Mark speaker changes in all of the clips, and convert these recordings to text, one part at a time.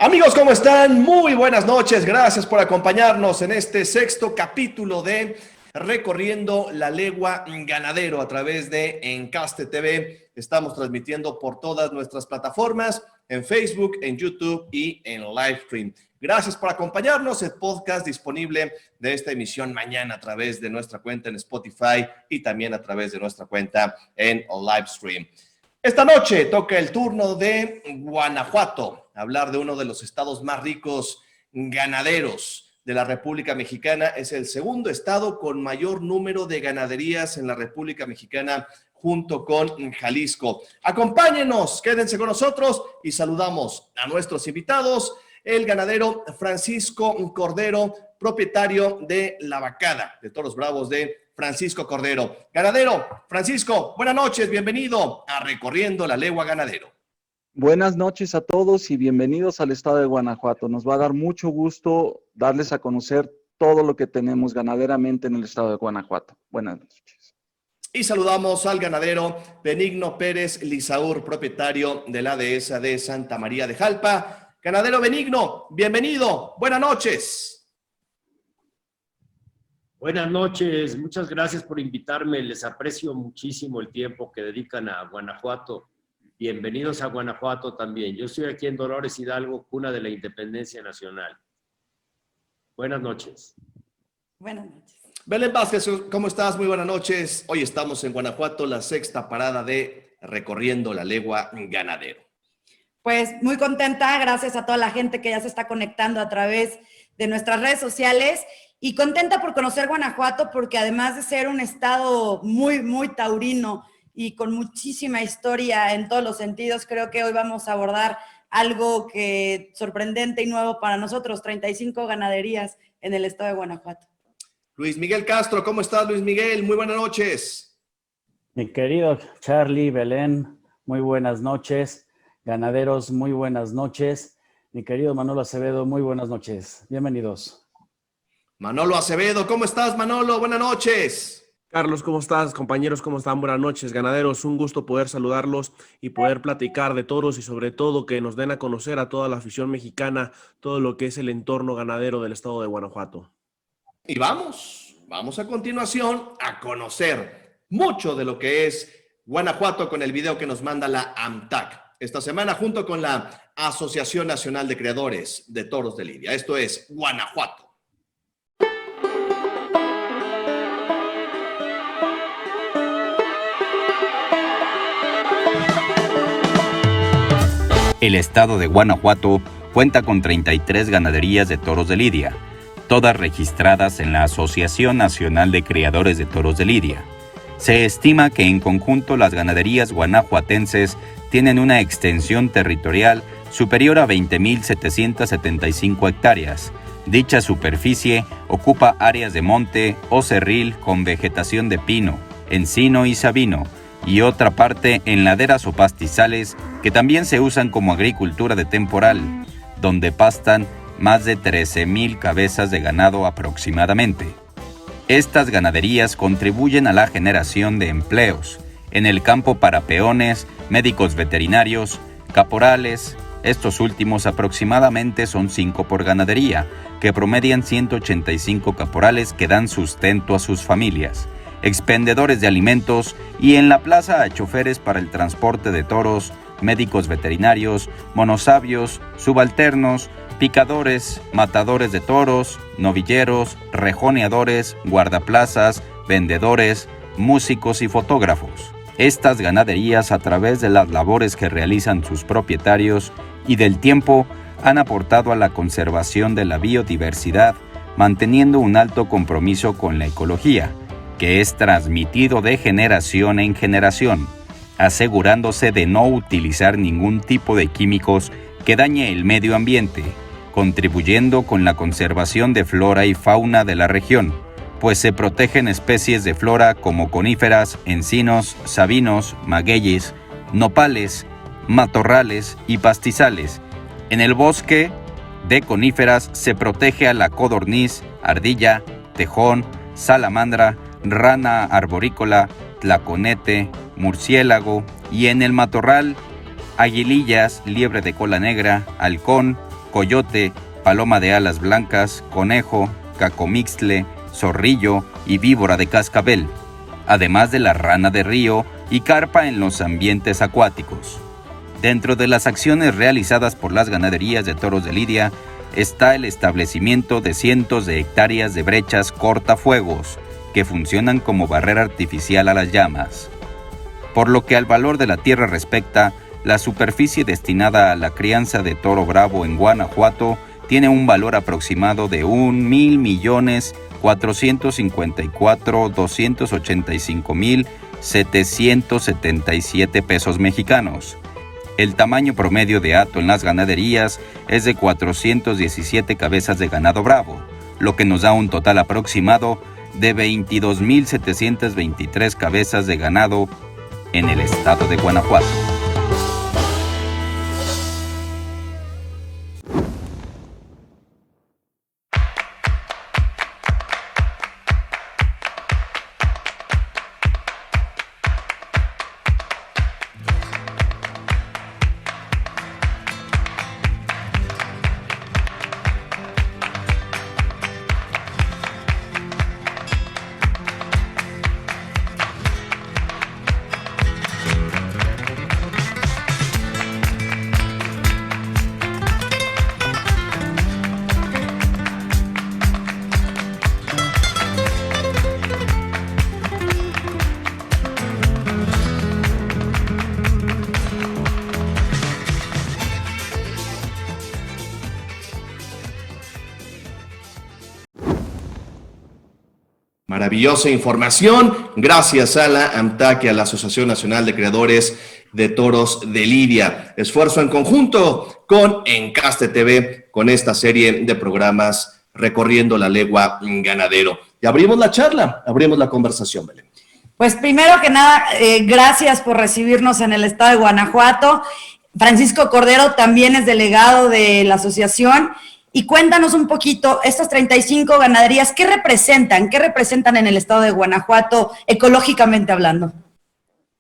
Speaker 1: Amigos, ¿cómo están? Muy buenas noches. Gracias por acompañarnos en este sexto capítulo de Recorriendo la Legua Ganadero a través de Encaste TV. Estamos transmitiendo por todas nuestras plataformas, en Facebook, en YouTube y en Livestream. Gracias por acompañarnos. El podcast disponible de esta emisión mañana a través de nuestra cuenta en Spotify y también a través de nuestra cuenta en Livestream. Esta noche toca el turno de Guanajuato, hablar de uno de los estados más ricos ganaderos de la República Mexicana. Es el segundo estado con mayor número de ganaderías en la República Mexicana, junto con Jalisco. Acompáñenos, quédense con nosotros y saludamos a nuestros invitados. El ganadero Francisco Cordero, propietario de La Vacada, de Toros Bravos de Francisco Cordero. Ganadero, Francisco, buenas noches, bienvenido a Recorriendo la Legua Ganadero.
Speaker 2: Buenas noches a todos y bienvenidos al estado de Guanajuato. Nos va a dar mucho gusto darles a conocer todo lo que tenemos ganaderamente en el estado de Guanajuato. Buenas noches.
Speaker 1: Y saludamos al ganadero Benigno Pérez Lizaur, propietario de la dehesa de Santa María de Jalpa. Ganadero Benigno, bienvenido, buenas noches.
Speaker 3: Buenas noches, muchas gracias por invitarme, les aprecio muchísimo el tiempo que dedican a Guanajuato. Bienvenidos a Guanajuato también. Yo estoy aquí en Dolores Hidalgo, cuna de la Independencia Nacional. Buenas noches.
Speaker 4: Buenas noches.
Speaker 1: Belén Vázquez, ¿cómo estás? Muy buenas noches. Hoy estamos en Guanajuato, la sexta parada de Recorriendo la Legua Ganadero.
Speaker 4: Pues muy contenta, gracias a toda la gente que ya se está conectando a través de nuestras redes sociales. Y contenta por conocer Guanajuato porque además de ser un estado muy, muy taurino y con muchísima historia en todos los sentidos, creo que hoy vamos a abordar algo que sorprendente y nuevo para nosotros, 35 ganaderías en el estado de Guanajuato.
Speaker 1: Luis Miguel Castro, ¿cómo estás, Luis Miguel? Muy buenas noches.
Speaker 5: Mi querido Charlie, Belén, muy buenas noches. Ganaderos, muy buenas noches. Mi querido Manolo Acevedo, muy buenas noches. Bienvenidos.
Speaker 1: Manolo Acevedo, ¿cómo estás, Manolo? Buenas noches.
Speaker 6: Carlos, ¿cómo estás? Compañeros, ¿cómo están? Buenas noches, ganaderos. Un gusto poder saludarlos y poder platicar de toros y sobre todo que nos den a conocer a toda la afición mexicana todo lo que es el entorno ganadero del estado de Guanajuato.
Speaker 1: Y vamos a continuación a conocer mucho de lo que es Guanajuato con el video que nos manda la AMTAC esta semana junto con la Asociación Nacional de Criadores de Toros de Lidia. Esto es Guanajuato.
Speaker 7: El estado de Guanajuato cuenta con 33 ganaderías de toros de lidia, todas registradas en la Asociación Nacional de Criadores de Toros de Lidia. Se estima que en conjunto las ganaderías guanajuatenses tienen una extensión territorial superior a 20.775 hectáreas. Dicha superficie ocupa áreas de monte o cerril con vegetación de pino, encino y sabino, y otra parte en laderas o pastizales que también se usan como agricultura de temporal, donde pastan más de 13,000 cabezas de ganado aproximadamente. Estas ganaderías contribuyen a la generación de empleos en el campo para peones, médicos veterinarios, caporales. Estos últimos aproximadamente son 5 por ganadería, que promedian 185 caporales que dan sustento a sus familias, expendedores de alimentos y en la plaza a choferes para el transporte de toros, médicos veterinarios, monosabios, subalternos, picadores, matadores de toros, novilleros, rejoneadores, guardaplazas, vendedores, músicos y fotógrafos. Estas ganaderías, a través de las labores que realizan sus propietarios y del tiempo, han aportado a la conservación de la biodiversidad, manteniendo un alto compromiso con la ecología, que es transmitido de generación en generación, asegurándose de no utilizar ningún tipo de químicos que dañe el medio ambiente, contribuyendo con la conservación de flora y fauna de la región, pues se protegen especies de flora como coníferas, encinos, sabinos, magueyes, nopales, matorrales y pastizales. En el bosque de coníferas se protege a la codorniz, ardilla, tejón, salamandra, rana arborícola, tlaconete, murciélago, y en el matorral, aguilillas, liebre de cola negra, halcón, coyote, paloma de alas blancas, conejo, cacomixtle, zorrillo y víbora de cascabel, además de la rana de río y carpa en los ambientes acuáticos. Dentro de las acciones realizadas por las ganaderías de toros de lidia está el establecimiento de cientos de hectáreas de brechas cortafuegos que funcionan como barrera artificial a las llamas. Por lo que al valor de la tierra respecta, la superficie destinada a la crianza de toro bravo en Guanajuato tiene un valor aproximado de 1.454.285.777 pesos mexicanos. El tamaño promedio de hato en las ganaderías es de 417 cabezas de ganado bravo, lo que nos da un total aproximado de 22.723 cabezas de ganado en el estado de Guanajuato.
Speaker 1: Maravillosa información, gracias a la AMTAC y a la Asociación Nacional de Creadores de Toros de Lidia. Esfuerzo en conjunto con Encaste TV, con esta serie de programas recorriendo la legua ganadero. Y abrimos la charla, abrimos la conversación, Belén.
Speaker 4: Pues primero que nada, gracias por recibirnos en el estado de Guanajuato. Francisco Cordero también es delegado de la asociación. Y cuéntanos un poquito, estas 35 ganaderías, ¿qué representan? ¿Qué representan en el estado de Guanajuato, ecológicamente hablando?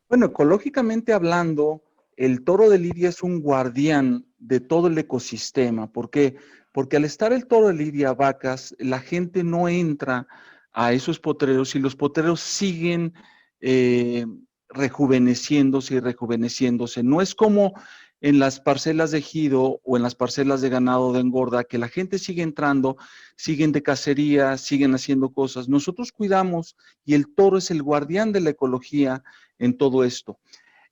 Speaker 2: Bueno, ecológicamente hablando, el toro de lidia es un guardián de todo el ecosistema. ¿Por qué? Porque al estar el toro de lidia vacas, la gente no entra a esos potreros y los potreros siguen rejuveneciéndose y rejuveneciéndose. No es como en las parcelas de ejido o en las parcelas de ganado de engorda, que la gente sigue entrando, siguen de cacería, siguen haciendo cosas. Nosotros cuidamos y el toro es el guardián de la ecología en todo esto.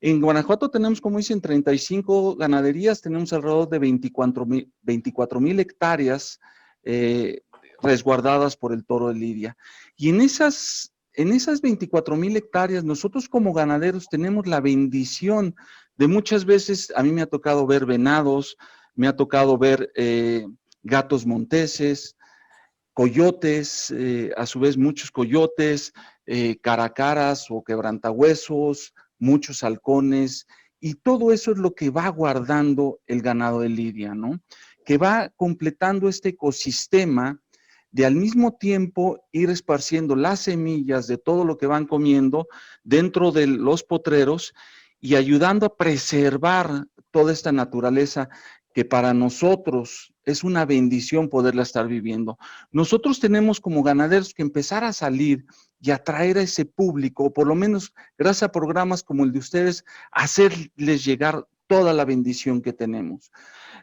Speaker 2: En Guanajuato tenemos, como dicen, 35 ganaderías, tenemos alrededor de 24,000 hectáreas resguardadas por el toro de lidia. Y en esas 24,000 hectáreas, nosotros como ganaderos tenemos la bendición de muchas veces, a mí me ha tocado ver venados, me ha tocado ver gatos monteses, coyotes, a su vez muchos coyotes, caracaras o quebrantahuesos, muchos halcones, y todo eso es lo que va guardando el ganado de lidia, ¿no? Que va completando este ecosistema de al mismo tiempo ir esparciendo las semillas de todo lo que van comiendo dentro de los potreros y ayudando a preservar toda esta naturaleza que para nosotros es una bendición poderla estar viviendo. Nosotros tenemos como ganaderos que empezar a salir y atraer a ese público, o por lo menos gracias a programas como el de ustedes, hacerles llegar toda la bendición que tenemos.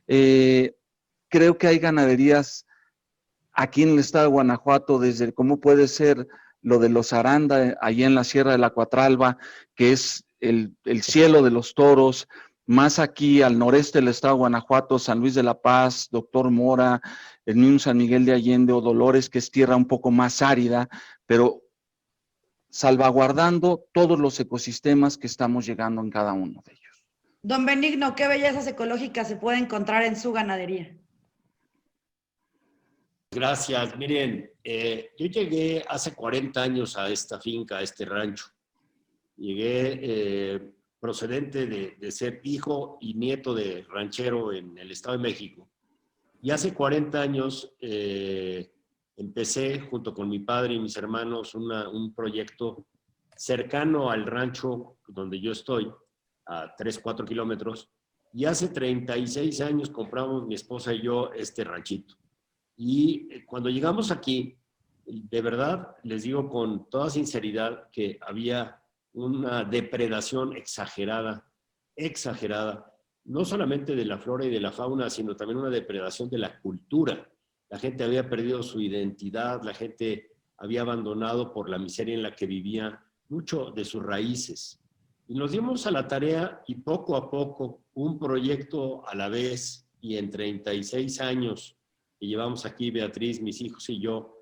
Speaker 2: Creo que hay ganaderías aquí en el estado de Guanajuato, desde cómo puede ser lo de los Aranda, allá en la Sierra de la Cuatralba, que es el cielo de los toros, más aquí al noreste del estado de Guanajuato, San Luis de la Paz, Doctor Mora, el mismo San Miguel de Allende o Dolores, que es tierra un poco más árida, pero salvaguardando todos los ecosistemas que estamos llegando en cada uno de ellos.
Speaker 4: Don Benigno, ¿qué bellezas ecológicas se puede encontrar en su ganadería?
Speaker 3: Gracias. Miren, yo llegué hace 40 años a esta finca, a este rancho. Llegué procedente de ser hijo y nieto de ranchero en el Estado de México. Y hace 40 años empecé, junto con mi padre y mis hermanos, un proyecto cercano al rancho donde yo estoy, a 3-4 kilómetros, Y hace 36 años compramos mi esposa y yo este ranchito. Y cuando llegamos aquí, de verdad, les digo con toda sinceridad que había una depredación exagerada, no solamente de la flora y de la fauna, sino también una depredación de la cultura. La gente había perdido su identidad, la gente había abandonado por la miseria en la que vivía mucho de sus raíces. Y nos dimos a la tarea y poco a poco, un proyecto a la vez, y en 36 años que llevamos aquí, Beatriz, mis hijos y yo,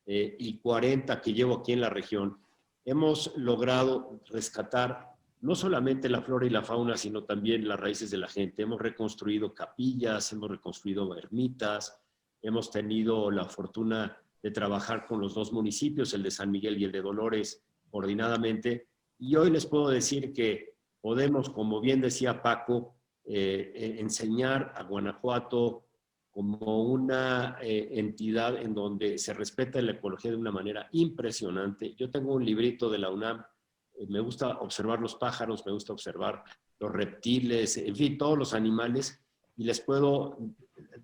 Speaker 3: y 40 que llevo aquí en la región, hemos logrado rescatar no solamente la flora y la fauna, sino también las raíces de la gente. Hemos reconstruido capillas, hemos reconstruido ermitas, hemos tenido la fortuna de trabajar con los dos municipios, el de San Miguel y el de Dolores, coordinadamente. Y hoy les puedo decir que podemos, como bien decía Paco, enseñar a Guanajuato como una entidad en donde se respeta la ecología de una manera impresionante. Yo tengo un librito de la UNAM, me gusta observar los pájaros, me gusta observar los reptiles, en fin, todos los animales, y les puedo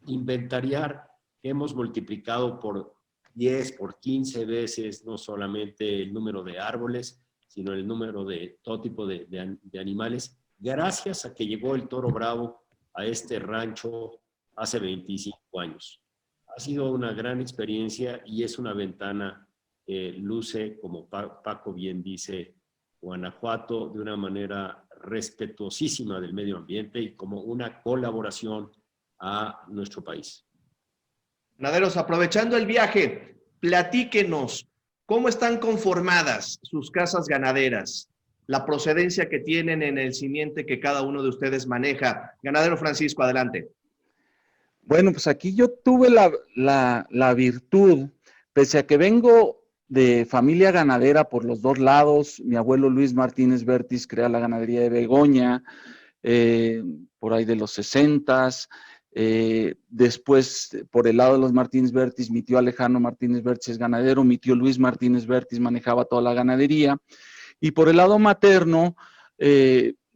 Speaker 3: inventariar que hemos multiplicado por 10, por 15 veces, no solamente el número de árboles, sino el número de todo tipo de animales, gracias a que llegó el toro bravo a este rancho hace 25 años. Ha sido una gran experiencia y es una ventana que luce, como Paco bien dice, Guanajuato de una manera respetuosísima del medio ambiente y como una colaboración a nuestro país.
Speaker 1: Ganaderos, aprovechando el viaje, platíquenos cómo están conformadas sus casas ganaderas, la procedencia que tienen en el simiente que cada uno de ustedes maneja. Ganadero Francisco, adelante.
Speaker 2: Bueno, pues aquí yo tuve la virtud, pese a que vengo de familia ganadera por los dos lados. Mi abuelo Luis Martínez Vértiz crea la ganadería de Begoña, por ahí de los 60s. Después, por el lado de los Martínez Vértiz, mi tío Alejandro Martínez Vértiz es ganadero, mi tío Luis Martínez Vértiz manejaba toda la ganadería. Y por el lado materno,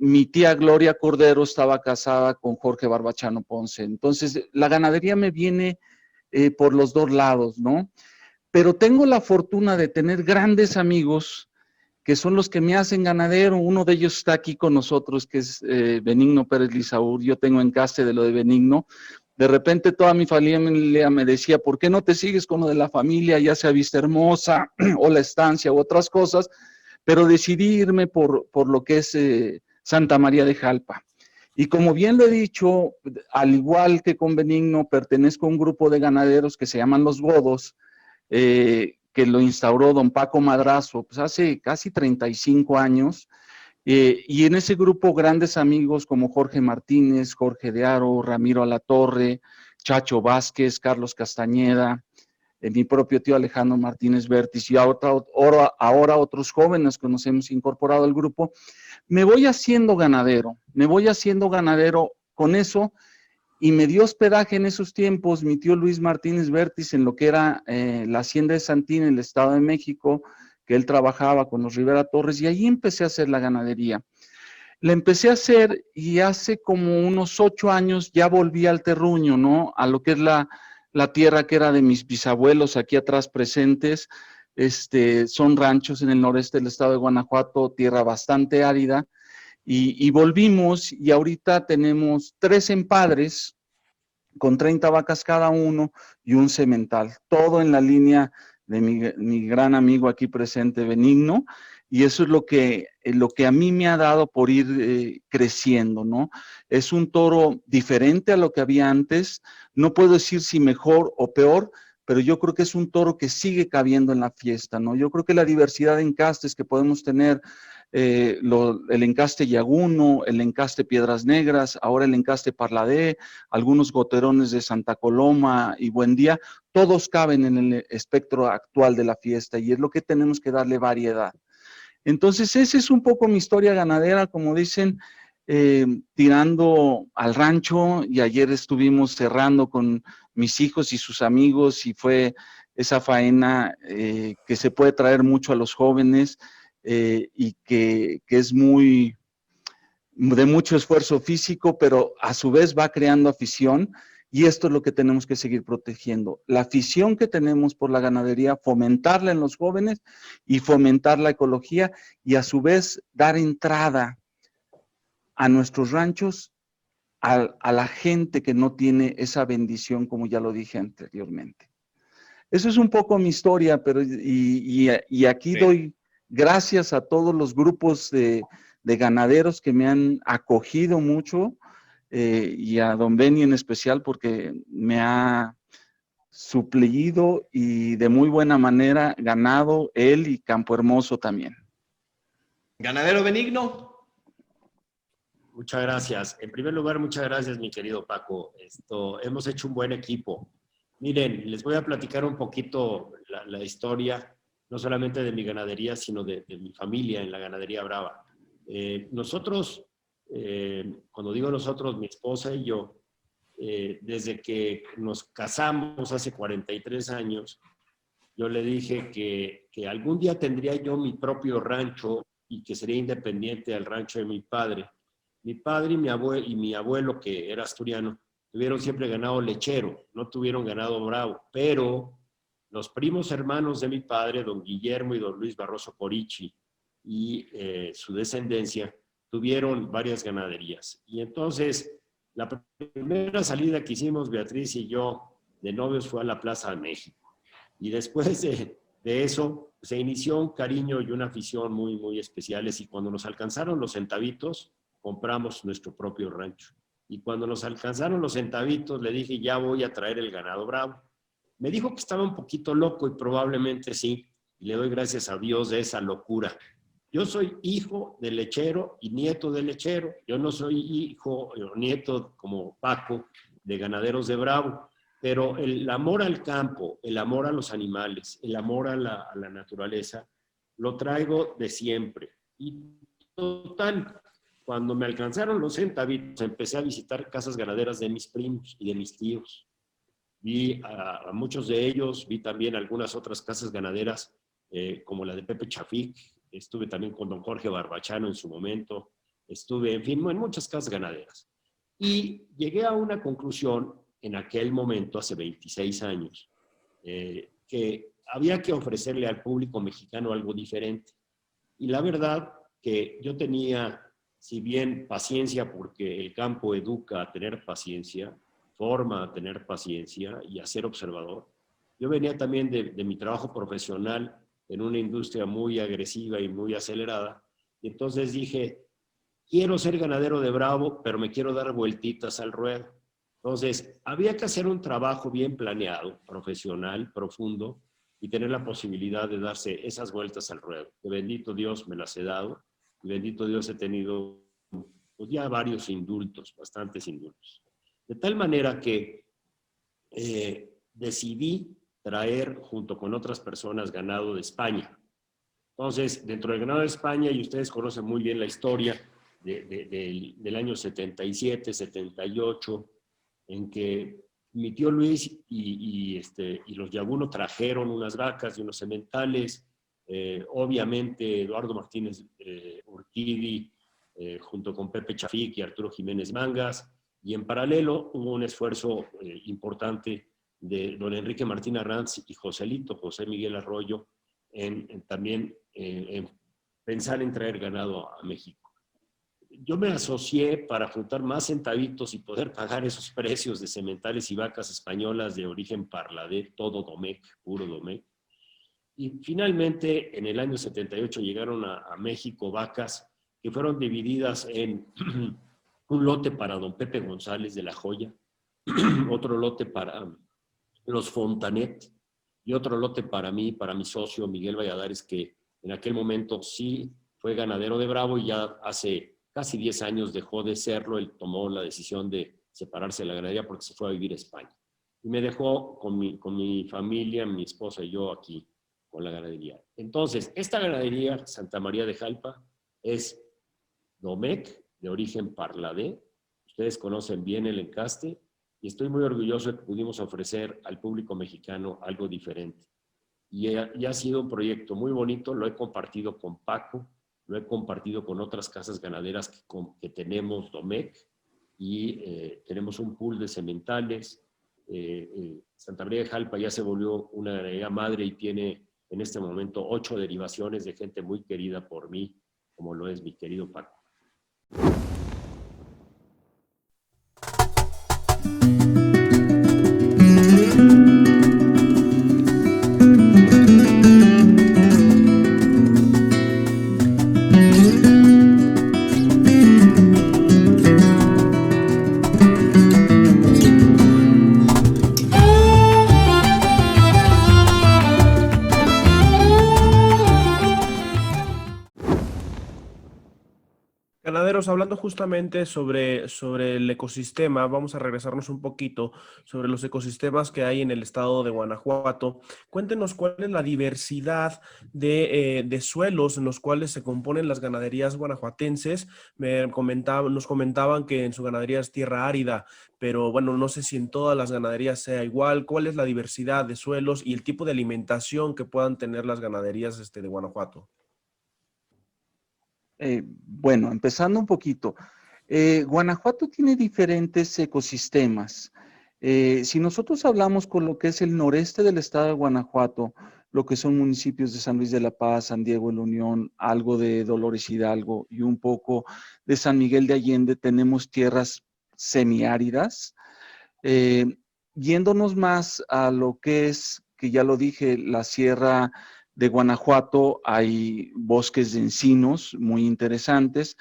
Speaker 2: mi tía Gloria Cordero estaba casada con Jorge Barbachano Ponce. Entonces, la ganadería me viene por los dos lados, ¿no? Pero tengo la fortuna de tener grandes amigos que son los que me hacen ganadero. Uno de ellos está aquí con nosotros, que es Benigno Pérez Lisaur. Yo tengo encaste de lo de Benigno. De repente toda mi familia me decía, ¿por qué no te sigues con lo de la familia, ya sea Vista Hermosa o La Estancia u otras cosas? Pero decidí irme por lo que es Santa María de Jalpa. Y como bien lo he dicho, al igual que con Benigno, pertenezco a un grupo de ganaderos que se llaman Los Godos, que lo instauró don Paco Madrazo, pues hace casi 35 años, y en ese grupo grandes amigos como Jorge Martínez, Jorge de Aro, Ramiro Alatorre, Chacho Vázquez, Carlos Castañeda, mi propio tío Alejandro Martínez Vértiz y ahora otros jóvenes que nos hemos incorporado al grupo. Me voy haciendo ganadero con eso. Y me dio hospedaje en esos tiempos mi tío Luis Martínez Vértiz en lo que era la hacienda de Santín, en el Estado de México, que él trabajaba con los Rivera Torres, y ahí empecé a hacer la ganadería. La empecé a hacer y hace como unos 8 años ya volví al terruño, ¿no? A lo que es la tierra que era de mis bisabuelos aquí atrás presentes. Son ranchos en el noreste del estado de Guanajuato, tierra bastante árida. Y volvimos y ahorita tenemos 3 empadres con 30 vacas cada uno y un semental, todo en la línea de mi gran amigo aquí presente, Benigno, y eso es lo que a mí me ha dado por ir creciendo, ¿no? Es un toro diferente a lo que había antes, no puedo decir si mejor o peor, pero yo creo que es un toro que sigue cabiendo en la fiesta, ¿no? Yo creo que la diversidad de encastes que podemos tener, el encaste Yaguno, el encaste Piedras Negras, ahora el encaste Parladé, algunos goterones de Santa Coloma y Buendía, todos caben en el espectro actual de la fiesta y es lo que tenemos que darle variedad. Entonces, esa es un poco mi historia ganadera, como dicen, tirando al rancho, y ayer estuvimos cerrando con mis hijos y sus amigos y fue esa faena que se puede traer mucho a los jóvenes, y que es muy de mucho esfuerzo físico, pero a su vez va creando afición, y esto es lo que tenemos que seguir protegiendo. La afición que tenemos por la ganadería, fomentarla en los jóvenes y fomentar la ecología, y a su vez dar entrada a nuestros ranchos a la gente que no tiene esa bendición, como ya lo dije anteriormente. Eso es un poco mi historia, pero y aquí doy gracias a todos los grupos de ganaderos que me han acogido mucho, y a don Benny en especial, porque me ha suplido y de muy buena manera ganado él y Campo Hermoso también.
Speaker 1: Ganadero Benigno.
Speaker 3: Muchas gracias. En primer lugar, muchas gracias, mi querido Paco. Hemos hecho un buen equipo. Miren, les voy a platicar un poquito la historia, no solamente de mi ganadería, sino de mi familia en la ganadería Brava. Nosotros, cuando digo nosotros, mi esposa y yo, desde que nos casamos hace 43 años, yo le dije que algún día tendría yo mi propio rancho y que sería independiente al rancho de mi padre. Mi padre y mi abuelo, que era asturiano, tuvieron siempre ganado lechero, no tuvieron ganado bravo, pero los primos hermanos de mi padre, don Guillermo y don Luis Barroso Corichi, y su descendencia, tuvieron varias ganaderías. Y entonces, la primera salida que hicimos Beatriz y yo de novios fue a la Plaza de México. Y después de eso, se inició un cariño y una afición muy, muy especiales. Y cuando nos alcanzaron los centavitos, compramos nuestro propio rancho. Y cuando nos alcanzaron los centavitos, le dije, ya voy a traer el ganado bravo. Me dijo que estaba un poquito loco, y probablemente sí. Y le doy gracias a Dios de esa locura. Yo soy hijo de lechero y nieto de lechero. Yo no soy hijo o nieto, como Paco, de ganaderos de Bravo. Pero el amor al campo, el amor a los animales, el amor a la naturaleza, lo traigo de siempre. Y total, cuando me alcanzaron los centavitos, empecé a visitar casas ganaderas de mis primos y de mis tíos. Vi a muchos de ellos, vi también algunas otras casas ganaderas, como la de Pepe Chafik. Estuve también con don Jorge Barbachano en su momento. Estuve, en fin, en muchas casas ganaderas. Y llegué a una conclusión en aquel momento, hace 26 años, que había que ofrecerle al público mexicano algo diferente. Y la verdad que yo tenía, si bien paciencia, porque el campo educa a tener paciencia, forma a tener paciencia y a ser observador. Yo venía también de mi trabajo profesional en una industria muy agresiva y muy acelerada. Y entonces dije, quiero ser ganadero de Bravo, pero me quiero dar vueltitas al ruedo. Entonces, había que hacer un trabajo bien planeado, profesional, profundo, y tener la posibilidad de darse esas vueltas al ruedo. Que bendito Dios me las he dado, y bendito Dios he tenido pues, ya varios indultos, bastantes indultos. De tal manera que decidí traer junto con otras personas ganado de España. Entonces, dentro del ganado de España, y ustedes conocen muy bien la historia del año 77, 78, en que mi tío Luis y los Yaguno trajeron unas vacas y unos sementales. Obviamente, Eduardo Martínez Urquidi, junto con Pepe Chafik y Arturo Jiménez Mangas, y en paralelo hubo un esfuerzo importante de don Enrique Martín Arranz y José Miguel Arroyo, también en pensar en traer ganado a México. Yo me asocié para juntar más centavitos y poder pagar esos precios de sementales y vacas españolas de origen Parladé, todo Domecq, puro Domecq. Y finalmente, en el año 78 llegaron a México vacas que fueron divididas en un lote para don Pepe González de La Joya, otro lote para los Fontanet y otro lote para mí, para mi socio Miguel Valladares, que en aquel momento sí fue ganadero de Bravo y ya hace casi 10 años dejó de serlo. Él tomó la decisión de separarse de la ganadería porque se fue a vivir a España. Y me dejó con mi familia, mi esposa y yo aquí con la ganadería. Entonces, esta ganadería, Santa María de Jalpa, es Domecq, de origen Parladé. Ustedes conocen bien el encaste y estoy muy orgulloso de que pudimos ofrecer al público mexicano algo diferente. Y ha sido un proyecto muy bonito, lo he compartido con Paco, lo he compartido con otras casas ganaderas que tenemos Domecq, y tenemos un pool de sementales. Santa María de Jalpa ya se volvió una ganadería madre y tiene en este momento 8 derivaciones de gente muy querida por mí, como lo es mi querido Paco.
Speaker 6: Ganaderos, hablando justamente sobre el ecosistema, vamos a regresarnos un poquito sobre los ecosistemas que hay en el estado de Guanajuato. Cuéntenos cuál es la diversidad de suelos en los cuales se componen las ganaderías guanajuatenses. Nos comentaban que en su ganadería es tierra árida, pero bueno, no sé si en todas las ganaderías sea igual. ¿Cuál es la diversidad de suelos y el tipo de alimentación que puedan tener las ganaderías de Guanajuato?
Speaker 2: Bueno, empezando un poquito. Guanajuato tiene diferentes ecosistemas. Si nosotros hablamos con lo que es el noreste del estado de Guanajuato, lo que son municipios de San Luis de la Paz, San Diego de la Unión, algo de Dolores Hidalgo y un poco de San Miguel de Allende, tenemos tierras semiáridas. Yéndonos más a lo que es, que ya lo dije, la sierra de Guanajuato, hay bosques de encinos muy interesantes.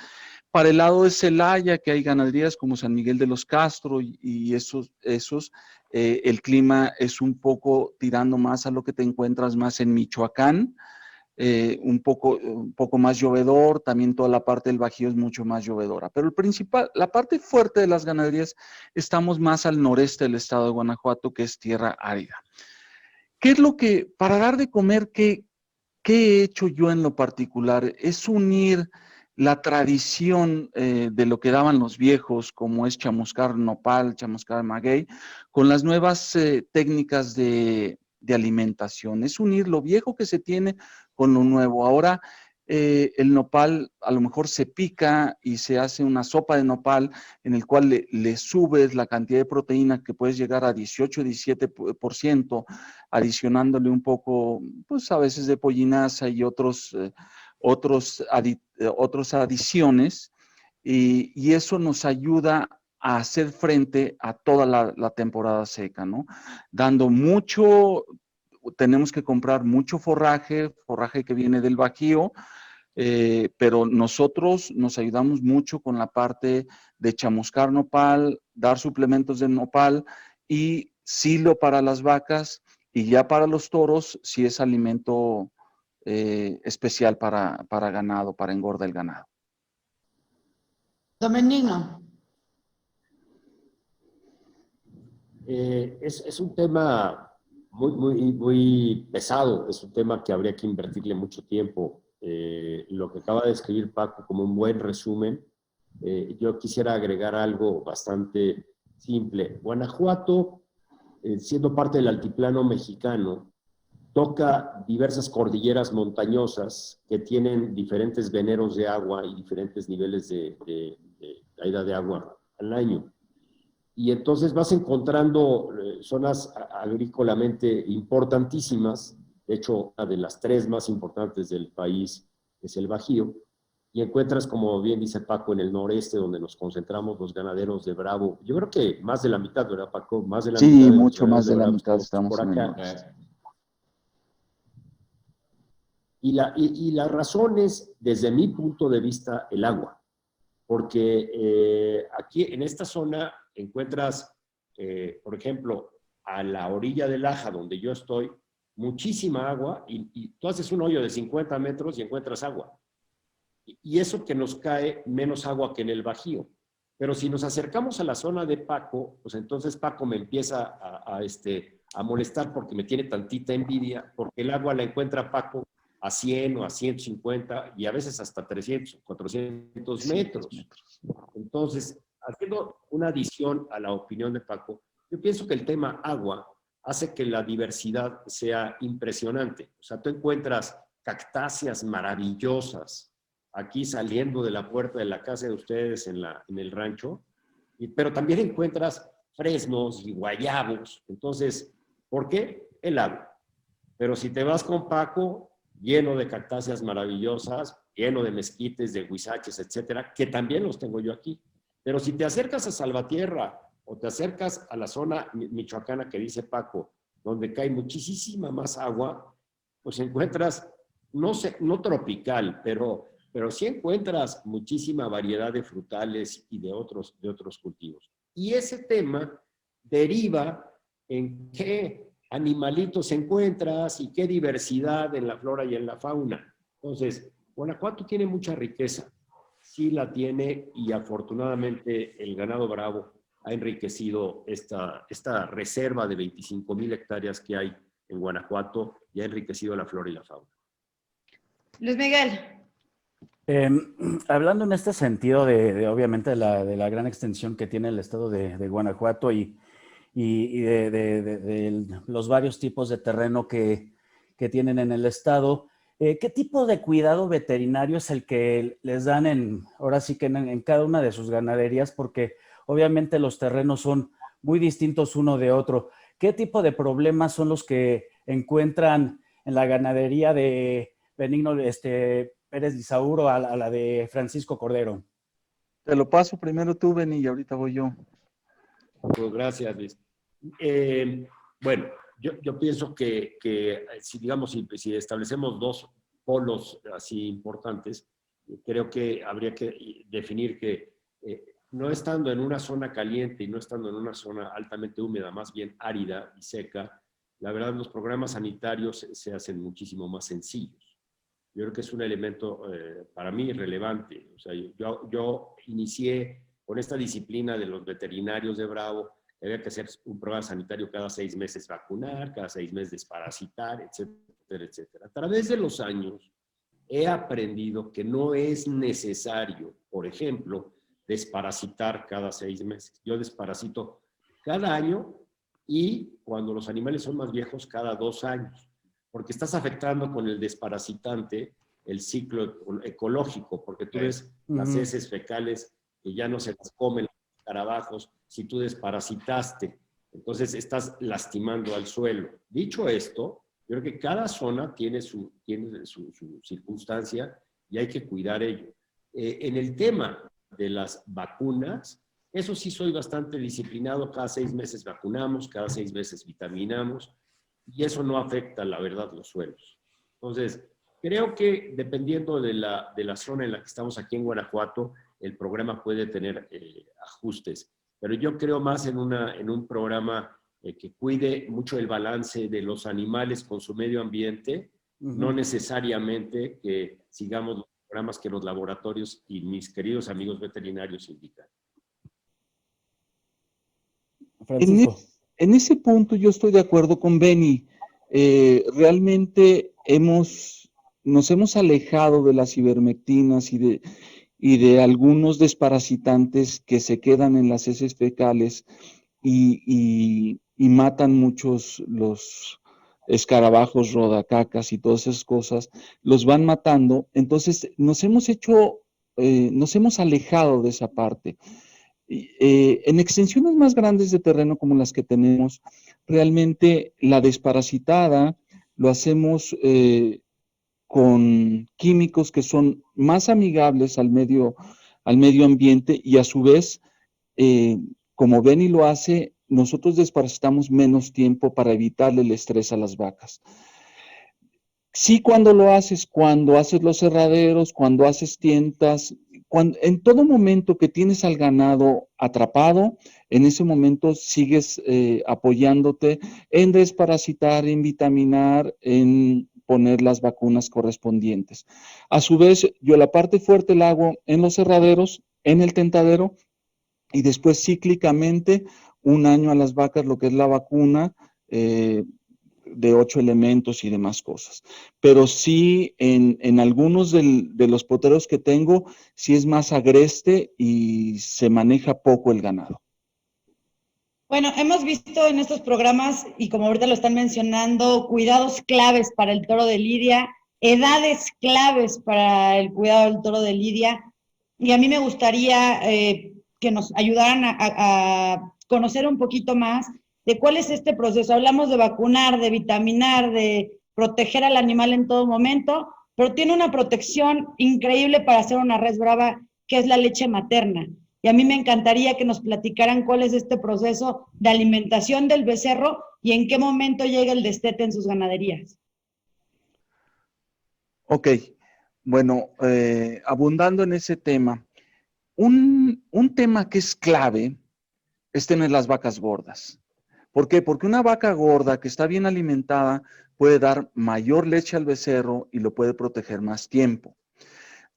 Speaker 2: Para el lado de Celaya, que hay ganaderías como San Miguel de los Castro y esos el clima es un poco tirando más a lo que te encuentras más en Michoacán, un poco más llovedor, también toda la parte del Bajío es mucho más llovedora. Pero la parte fuerte de las ganaderías, estamos más al noreste del estado de Guanajuato, que es tierra árida. ¿Qué es lo que, para dar de comer, qué he hecho yo en lo particular? Es unir la tradición de lo que daban los viejos, como es chamuscar nopal, chamuscar maguey, con las nuevas técnicas de alimentación. Es unir lo viejo que se tiene con lo nuevo. Ahora el nopal a lo mejor se pica y se hace una sopa de nopal en el cual le subes la cantidad de proteína que puedes llegar a 18-17%, adicionándole un poco, pues a veces de pollinaza y otras adiciones, y eso nos ayuda a hacer frente a toda la temporada seca, ¿no? Dando mucho, tenemos que comprar mucho forraje que viene del Bajío, pero nosotros nos ayudamos mucho con la parte de chamuscar nopal, dar suplementos de nopal y silo para las vacas, y ya para los toros sí es alimento especial para ganado, para engorda el ganado.
Speaker 4: Domenino.
Speaker 3: Es un tema muy pesado, es un tema que habría que invertirle mucho tiempo. Lo que acaba de escribir Paco como un buen resumen, yo quisiera agregar algo bastante simple. Guanajuato, siendo parte del altiplano mexicano, toca diversas cordilleras montañosas que tienen diferentes veneros de agua y diferentes niveles de caída de agua al año. Y entonces vas encontrando zonas agrícolamente importantísimas. De hecho, una de las 3 más importantes del país es el Bajío. Y encuentras, como bien dice Paco, en el noreste, donde nos concentramos los ganaderos de Bravo. Yo creo que más de la mitad, ¿verdad, Paco? Más de la mitad.
Speaker 2: Sí, mucho más de la mitad estamos
Speaker 3: por acá. Y la razón es, desde mi punto de vista, el agua. Porque aquí, en esta zona, encuentras, por ejemplo, a la orilla del Aja, donde yo estoy, muchísima agua, y tú haces un hoyo de 50 metros y encuentras agua. Y eso que nos cae menos agua que en el Bajío. Pero si nos acercamos a la zona de Paco, pues entonces Paco me empieza a molestar porque me tiene tantita envidia, porque el agua la encuentra Paco a 100 o a 150 y a veces hasta 300 o 400 metros. Entonces, haciendo una adición a la opinión de Paco, yo pienso que el tema agua hace que la diversidad sea impresionante. O sea, tú encuentras cactáceas maravillosas aquí saliendo de la puerta de la casa de ustedes en el rancho, pero también encuentras fresnos y guayabos. Entonces, ¿por qué? El agua. Pero si te vas con Paco, lleno de cactáceas maravillosas, lleno de mezquites, de huizaches, etcétera, que también los tengo yo aquí. Pero si te acercas a Salvatierra o te acercas a la zona michoacana que dice Paco, donde cae muchísima más agua, pues encuentras, no sé, no tropical, pero sí encuentras muchísima variedad de frutales y de otros cultivos. Y ese tema deriva en qué animalitos encuentras y qué diversidad en la flora y en la fauna. Entonces, Guanajuato tiene mucha riqueza, sí la tiene, y afortunadamente el ganado bravo ha enriquecido esta reserva de 25,000 hectáreas que hay en Guanajuato y ha enriquecido la flora y la fauna.
Speaker 4: Luis Miguel.
Speaker 5: Hablando en este sentido obviamente de la gran extensión que tiene el estado de Guanajuato y de los varios tipos de terreno que tienen en el estado, ¿qué tipo de cuidado veterinario es el que les dan ahora sí que en cada una de sus ganaderías? Porque obviamente los terrenos son muy distintos uno de otro. ¿Qué tipo de problemas son los que encuentran en la ganadería de Benigno Pérez Lizauro a la de Francisco Cordero?
Speaker 2: Te lo paso primero tú, Beni, y ahorita voy yo.
Speaker 3: Pues gracias, Luis. Bueno, yo pienso que si establecemos dos polos así importantes, creo que habría que definir que no estando en una zona caliente y no estando en una zona altamente húmeda, más bien árida y seca, la verdad los programas sanitarios se hacen muchísimo más sencillos. Yo creo que es un elemento para mí relevante. O sea, yo inicié con esta disciplina de los veterinarios de Bravo. Había que hacer un programa sanitario cada 6 meses, vacunar, cada 6 meses desparasitar, etcétera, etcétera. A través de los años he aprendido que no es necesario, por ejemplo, desparasitar cada 6 meses. Yo desparasito cada año y cuando los animales son más viejos, cada 2 años. Porque estás afectando con el desparasitante el ciclo ecológico, porque tú ves las heces fecales que ya no se las comen los escarabajos si tú desparasitaste. Entonces estás lastimando al suelo. Dicho esto, yo creo que cada zona tiene su circunstancia y hay que cuidar ello. En el tema de las vacunas, eso sí soy bastante disciplinado. Cada 6 meses vacunamos, cada 6 meses vitaminamos. Y eso no afecta, la verdad, los suelos. Entonces, creo que dependiendo de la zona en la que estamos aquí en Guanajuato, el programa puede tener ajustes. Pero yo creo más en un programa que cuide mucho el balance de los animales con su medio ambiente, no necesariamente que sigamos los programas que los laboratorios y mis queridos amigos veterinarios indican.
Speaker 5: Francisco.
Speaker 2: En ese punto yo estoy de acuerdo con Beni. Realmente nos hemos alejado de las ivermectinas y de algunos desparasitantes que se quedan en las heces fecales y matan muchos los escarabajos, rodacacas y todas esas cosas, los van matando. Entonces nos hemos alejado de esa parte. En extensiones más grandes de terreno como las que tenemos, realmente la desparasitada lo hacemos con químicos que son más amigables al medio ambiente y a su vez, como Beni lo hace, nosotros desparasitamos menos tiempo para evitarle el estrés a las vacas. Sí, cuando haces los cerraderos, cuando haces tientas, en todo momento que tienes al ganado atrapado, en ese momento sigues apoyándote en desparasitar, en vitaminar, en poner las vacunas correspondientes. A su vez, yo la parte fuerte la hago en los cerraderos, en el tentadero, y después cíclicamente, 1 año a las vacas, lo que es la vacuna, de 8 elementos y demás cosas. Pero sí, en algunos de los poteros que tengo, sí es más agreste y se maneja poco el ganado.
Speaker 4: Bueno, hemos visto en estos programas, y como ahorita lo están mencionando, cuidados claves para el toro de lidia, edades claves para el cuidado del toro de lidia. Y a mí me gustaría que nos ayudaran a conocer un poquito más de cuál es este proceso. Hablamos de vacunar, de vitaminar, de proteger al animal en todo momento, pero tiene una protección increíble para hacer una res brava, que es la leche materna. Y a mí me encantaría que nos platicaran cuál es este proceso de alimentación del becerro y en qué momento llega el destete en sus ganaderías.
Speaker 2: Ok, bueno, abundando en ese tema, un tema que es clave es tener las vacas gordas. ¿Por qué? Porque una vaca gorda que está bien alimentada puede dar mayor leche al becerro y lo puede proteger más tiempo.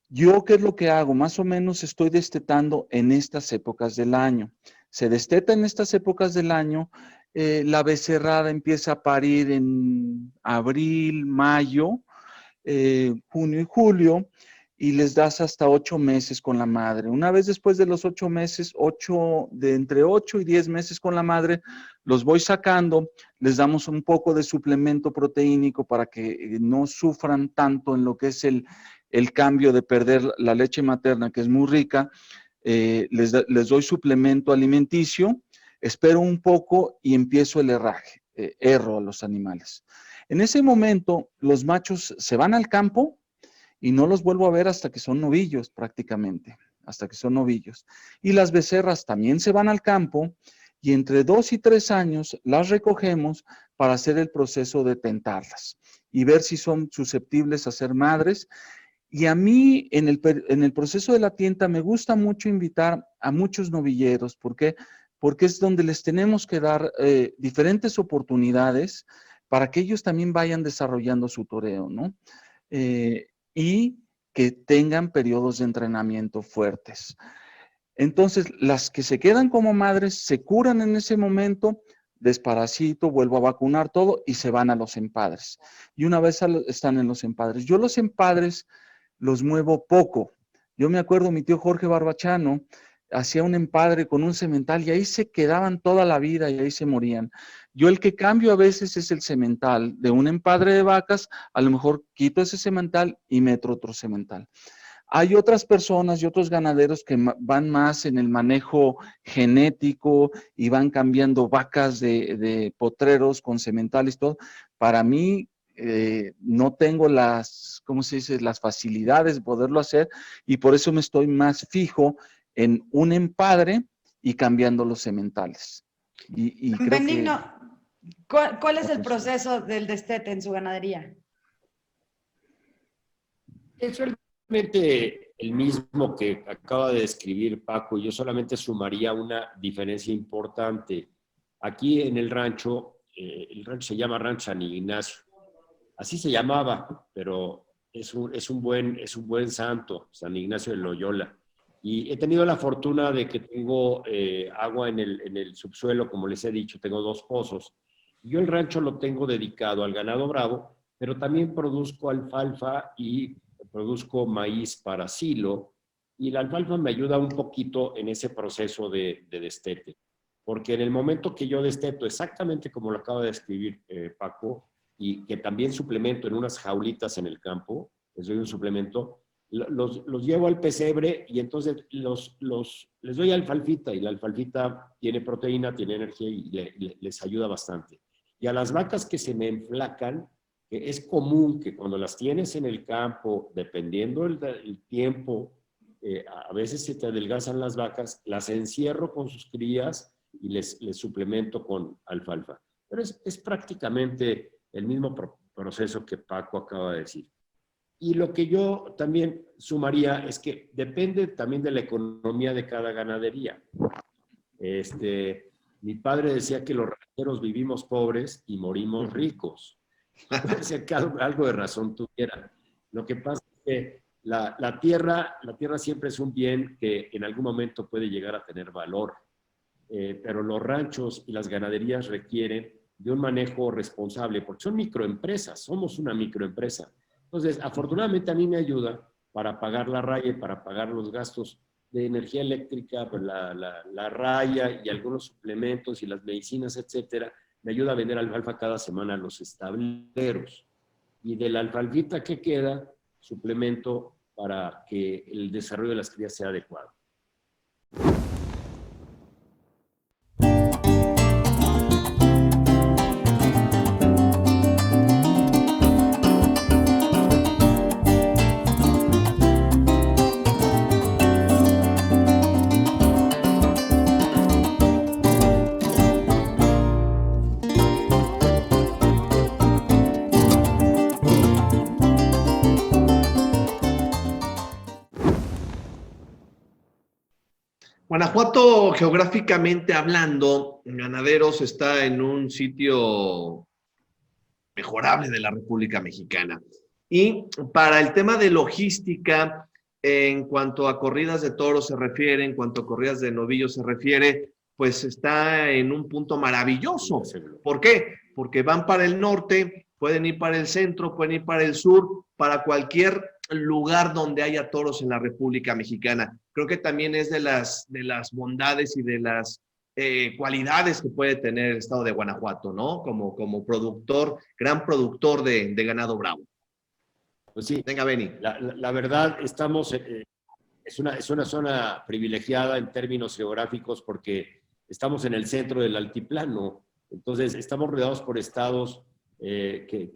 Speaker 2: Yo, ¿qué es lo que hago? Más o menos estoy destetando en estas épocas del año. Se desteta en estas épocas del año, la becerrada empieza a parir en abril, mayo, junio y julio, y les das hasta 8 meses con la madre. Una vez después de los 8 meses, entre 8 y 10 meses con la madre, los voy sacando, les damos un poco de suplemento proteínico para que no sufran tanto en lo que es el cambio de perder la leche materna, que es muy rica. Les doy suplemento alimenticio, espero un poco y empiezo el herraje, herro a los animales. En ese momento, los machos se van al campo y no los vuelvo a ver hasta que son novillos prácticamente, hasta que son novillos. Y las becerras también se van al campo y entre 2 y 3 años las recogemos para hacer el proceso de tentarlas y ver si son susceptibles a ser madres. Y a mí en el proceso de la tienta me gusta mucho invitar a muchos novilleros. ¿Por qué? Porque es donde les tenemos que dar diferentes oportunidades para que ellos también vayan desarrollando su toreo, ¿no? Y que tengan periodos de entrenamiento fuertes. Entonces, las que se quedan como madres se curan en ese momento, desparasito, vuelvo a vacunar todo y se van a los empadres. Y una vez están en los empadres. Yo los empadres los muevo poco. Yo me acuerdo, mi tío Jorge Barbachano hacía un empadre con un semental y ahí se quedaban toda la vida y ahí se morían. Yo el que cambio a veces es el semental. De un empadre de vacas, a lo mejor quito ese semental y meto otro semental. Hay otras personas y otros ganaderos que van más en el manejo genético y van cambiando vacas de potreros con sementales y todo. Para mí, no tengo ¿cómo se dice?, las facilidades de poderlo hacer y por eso me estoy más fijo en un empadre y cambiando los sementales. Y creo
Speaker 4: Benigno, ¿cuál es el
Speaker 2: Gracias.
Speaker 4: proceso del destete en su ganadería?
Speaker 3: Es realmente el mismo que acaba de describir Paco. Yo solamente sumaría una diferencia importante. Aquí en el rancho se llama Rancho San Ignacio. Así se llamaba, pero es un buen santo, San Ignacio de Loyola. Y he tenido la fortuna de que tengo agua en el subsuelo, como les he dicho, tengo 2 pozos. Yo el rancho lo tengo dedicado al ganado bravo, pero también produzco alfalfa y produzco maíz para silo. Y la alfalfa me ayuda un poquito en ese proceso de destete. Porque en el momento que yo desteto, exactamente como lo acaba de describir Paco, y que también suplemento en unas jaulitas en el campo, les doy un suplemento, los llevo al pesebre y entonces les doy alfalfita y la alfalfita tiene proteína, tiene energía y les ayuda bastante. Y a las vacas que se me enflacan, que es común que cuando las tienes en el campo, dependiendo el tiempo, a veces se te adelgazan las vacas, las encierro con sus crías y les suplemento con alfalfa. Pero es prácticamente el mismo proceso que Paco acaba de decir. Y lo que yo también sumaría es que depende también de la economía de cada ganadería. Mi padre decía que los rancheros vivimos pobres y morimos ricos. Puede ser que algo de razón tuviera. Lo que pasa es que la tierra siempre es un bien que en algún momento puede llegar a tener valor. Pero los ranchos y las ganaderías requieren de un manejo responsable, porque son microempresas, somos una microempresa. Entonces, afortunadamente a mí me ayuda para pagar la raya y para pagar los gastos de energía eléctrica, pues la raya y algunos suplementos y las medicinas, etcétera. Me ayuda a vender alfalfa cada semana a los estableros. y de la alfalfita que queda, suplemento para que el desarrollo de las crías sea adecuado.
Speaker 1: Guanajuato, geográficamente hablando, Ganaderos está en un sitio mejorable de la República Mexicana. Y para el tema de logística, en cuanto a corridas de toros se refiere, en cuanto a corridas de novillos se refiere, pues está en un punto maravilloso. ¿Por qué? Porque van para el norte, pueden ir para el centro, pueden ir para el sur, para cualquier lugar donde haya toros en la República Mexicana. Creo que también es de las bondades y de las cualidades que puede tener el estado de Guanajuato, ¿no? Como productor, gran productor de ganado bravo.
Speaker 3: Pues sí.
Speaker 1: Venga, Benny.
Speaker 3: La verdad, estamos, es una zona privilegiada en términos geográficos porque estamos en el centro del altiplano. Entonces, estamos rodeados por estados que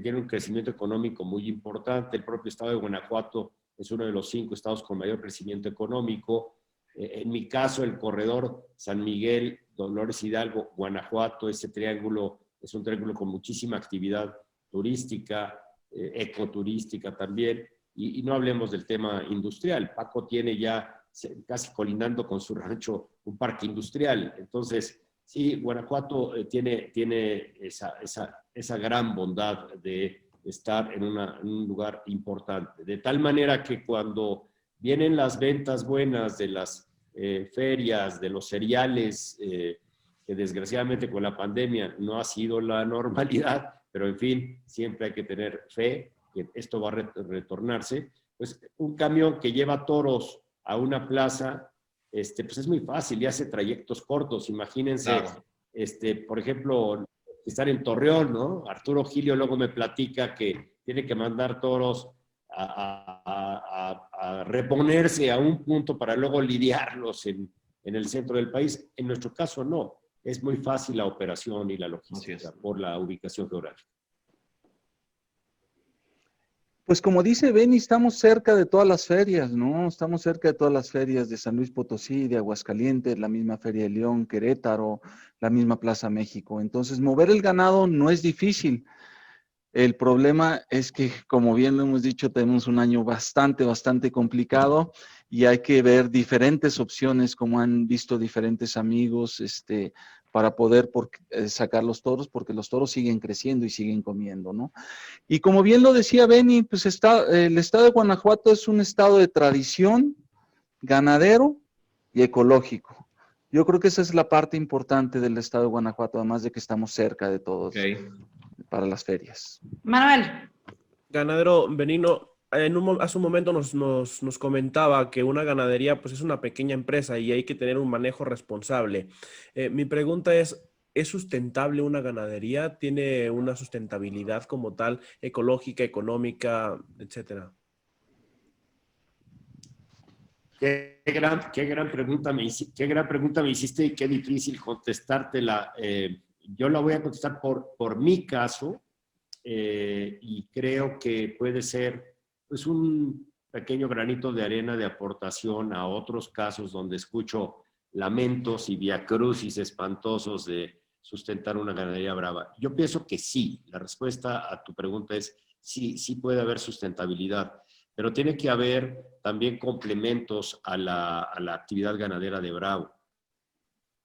Speaker 3: tienen un crecimiento económico muy importante. El propio estado de Guanajuato es uno de los 5 estados con mayor crecimiento económico. En mi caso, el corredor San Miguel, Dolores Hidalgo, Guanajuato, ese triángulo es un triángulo con muchísima actividad turística, ecoturística también, y no hablemos del tema industrial. Paco tiene ya, casi colindando con su rancho, un parque industrial. Entonces, sí, Guanajuato tiene esa gran bondad de estar en un lugar importante. De tal manera que cuando vienen las ventas buenas de las ferias, de los cereales, que desgraciadamente con la pandemia no ha sido la normalidad, pero en fin, siempre hay que tener fe que esto va a retornarse. Pues un camión que lleva toros a una plaza, pues es muy fácil y hace trayectos cortos. Imagínense, claro. Por ejemplo, estar en Torreón, ¿no? Arturo Gilio luego me platica que tiene que mandar toros a reponerse a un punto para luego lidiarlos en el centro del país. En nuestro caso no, es muy fácil la operación y la logística por la ubicación geográfica.
Speaker 2: Pues como dice Benny, estamos cerca de todas las ferias, ¿no? Estamos cerca de todas las ferias de San Luis Potosí, de Aguascalientes, la misma Feria de León, Querétaro, la misma Plaza México. Entonces, mover el ganado no es difícil. El problema es que, como bien lo hemos dicho, tenemos un año bastante complicado y hay que ver diferentes opciones, como han visto diferentes amigos, para poder sacar los toros, porque los toros siguen creciendo y siguen comiendo, ¿no? Y como bien lo decía Benny, pues el estado de Guanajuato es un estado de tradición, ganadero y ecológico. Yo creo que esa es la parte importante del estado de Guanajuato, además de que estamos cerca de todos para las ferias.
Speaker 4: Manuel.
Speaker 6: Ganadero Benigno, hace un momento nos comentaba que una ganadería pues es una pequeña empresa y hay que tener un manejo responsable. Mi pregunta ¿es sustentable una ganadería? ¿Tiene una sustentabilidad como tal, ecológica, económica, etcétera?
Speaker 3: Qué gran pregunta me hiciste y qué difícil contestártela. Yo la voy a contestar por mi caso y creo que puede ser pues, un pequeño granito de arena de aportación a otros casos donde escucho lamentos y viacrucis espantosos de sustentar una ganadería brava. Yo pienso que sí. La respuesta a tu pregunta es sí puede haber sustentabilidad, pero tiene que haber también complementos a la actividad ganadera de bravo.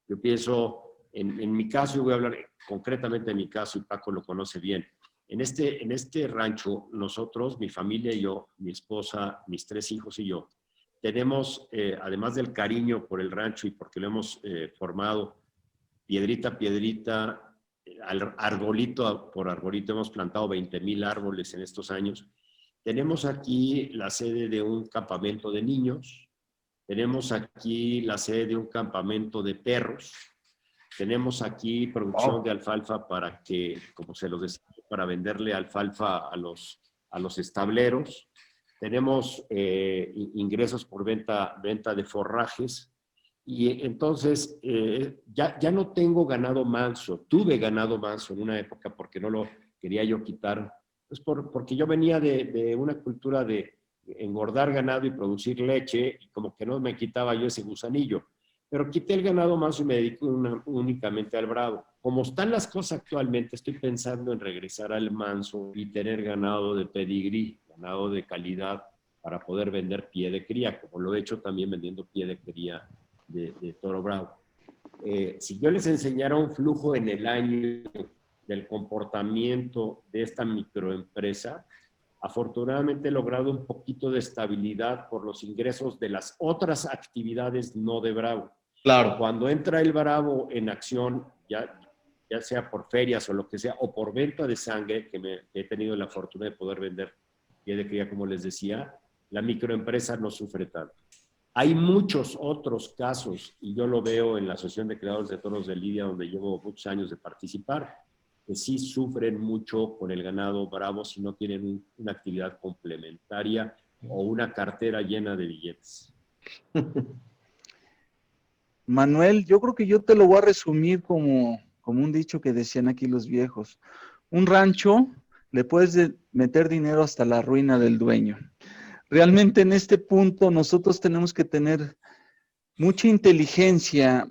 Speaker 3: Yo pienso, en mi caso, yo voy a hablar concretamente de mi caso y Paco lo conoce bien. En este rancho, nosotros, mi familia y yo, mi esposa, mis 3 hijos y yo, tenemos, además del cariño por el rancho y porque lo hemos formado piedrita a piedrita, arbolito por arbolito, hemos plantado 20,000 árboles en estos años. Tenemos aquí la sede de un campamento de niños, tenemos aquí la sede de un campamento de perros, tenemos aquí producción de alfalfa para que, como se los decía, para venderle alfalfa a los estableros. Tenemos ingresos por venta de forrajes. Y entonces ya no tengo ganado manso. Tuve ganado manso en una época porque no lo quería yo quitar. Pues porque yo venía de una cultura de engordar ganado y producir leche, y como que no me quitaba yo ese gusanillo. Pero quité el ganado manso y me dedico únicamente al bravo. Como están las cosas actualmente, estoy pensando en regresar al manso y tener ganado de pedigrí, ganado de calidad, para poder vender pie de cría, como lo he hecho también vendiendo pie de cría de toro bravo. Si yo les enseñara un flujo en el año del comportamiento de esta microempresa, afortunadamente he logrado un poquito de estabilidad por los ingresos de las otras actividades no de bravo.
Speaker 1: Claro.
Speaker 3: Cuando entra el bravo en acción, ya sea por ferias o lo que sea, o por venta de sangre, que he tenido la fortuna de poder vender pie de cría, como les decía, la microempresa no sufre tanto. Hay muchos otros casos, y yo lo veo en la Asociación de Criadores de Toros de Lidia, donde llevo muchos años de participar, que sí sufren mucho con el ganado bravo si no tienen una actividad complementaria o una cartera llena de billetes.
Speaker 2: Manuel, yo creo que yo te lo voy a resumir como un dicho que decían aquí los viejos. Un rancho le puedes meter dinero hasta la ruina del dueño. Realmente en este punto nosotros tenemos que tener mucha inteligencia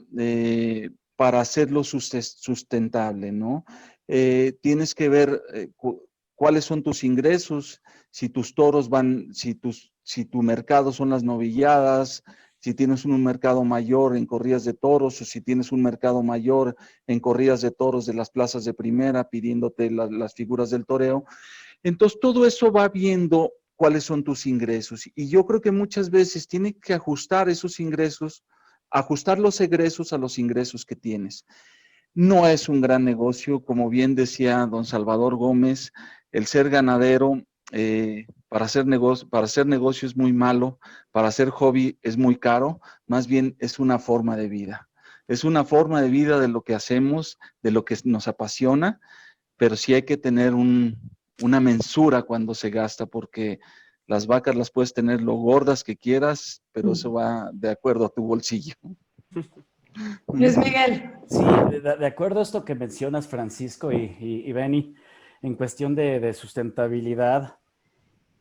Speaker 2: para hacerlo sustentable, ¿no? Tienes que ver cuáles son tus ingresos, si tus toros van, si tu mercado son las novilladas, si tienes un mercado mayor en corridas de toros o si tienes un mercado mayor en corridas de toros de las plazas de primera pidiéndote las figuras del toreo. Entonces todo eso va viendo cuáles son tus ingresos. Y yo creo que muchas veces tienes que ajustar esos ingresos, ajustar los egresos a los ingresos que tienes. No es un gran negocio, como bien decía don Salvador Gómez, el ser ganadero para hacer negocio es muy malo, para hacer hobby es muy caro, más bien es una forma de vida. Es una forma de vida de lo que hacemos, de lo que nos apasiona, pero sí hay que tener una mensura cuando se gasta, porque las vacas las puedes tener lo gordas que quieras, pero eso va de acuerdo a tu bolsillo.
Speaker 4: Luis Miguel.
Speaker 5: Sí, de acuerdo a esto que mencionas, Francisco y Benny, en cuestión de sustentabilidad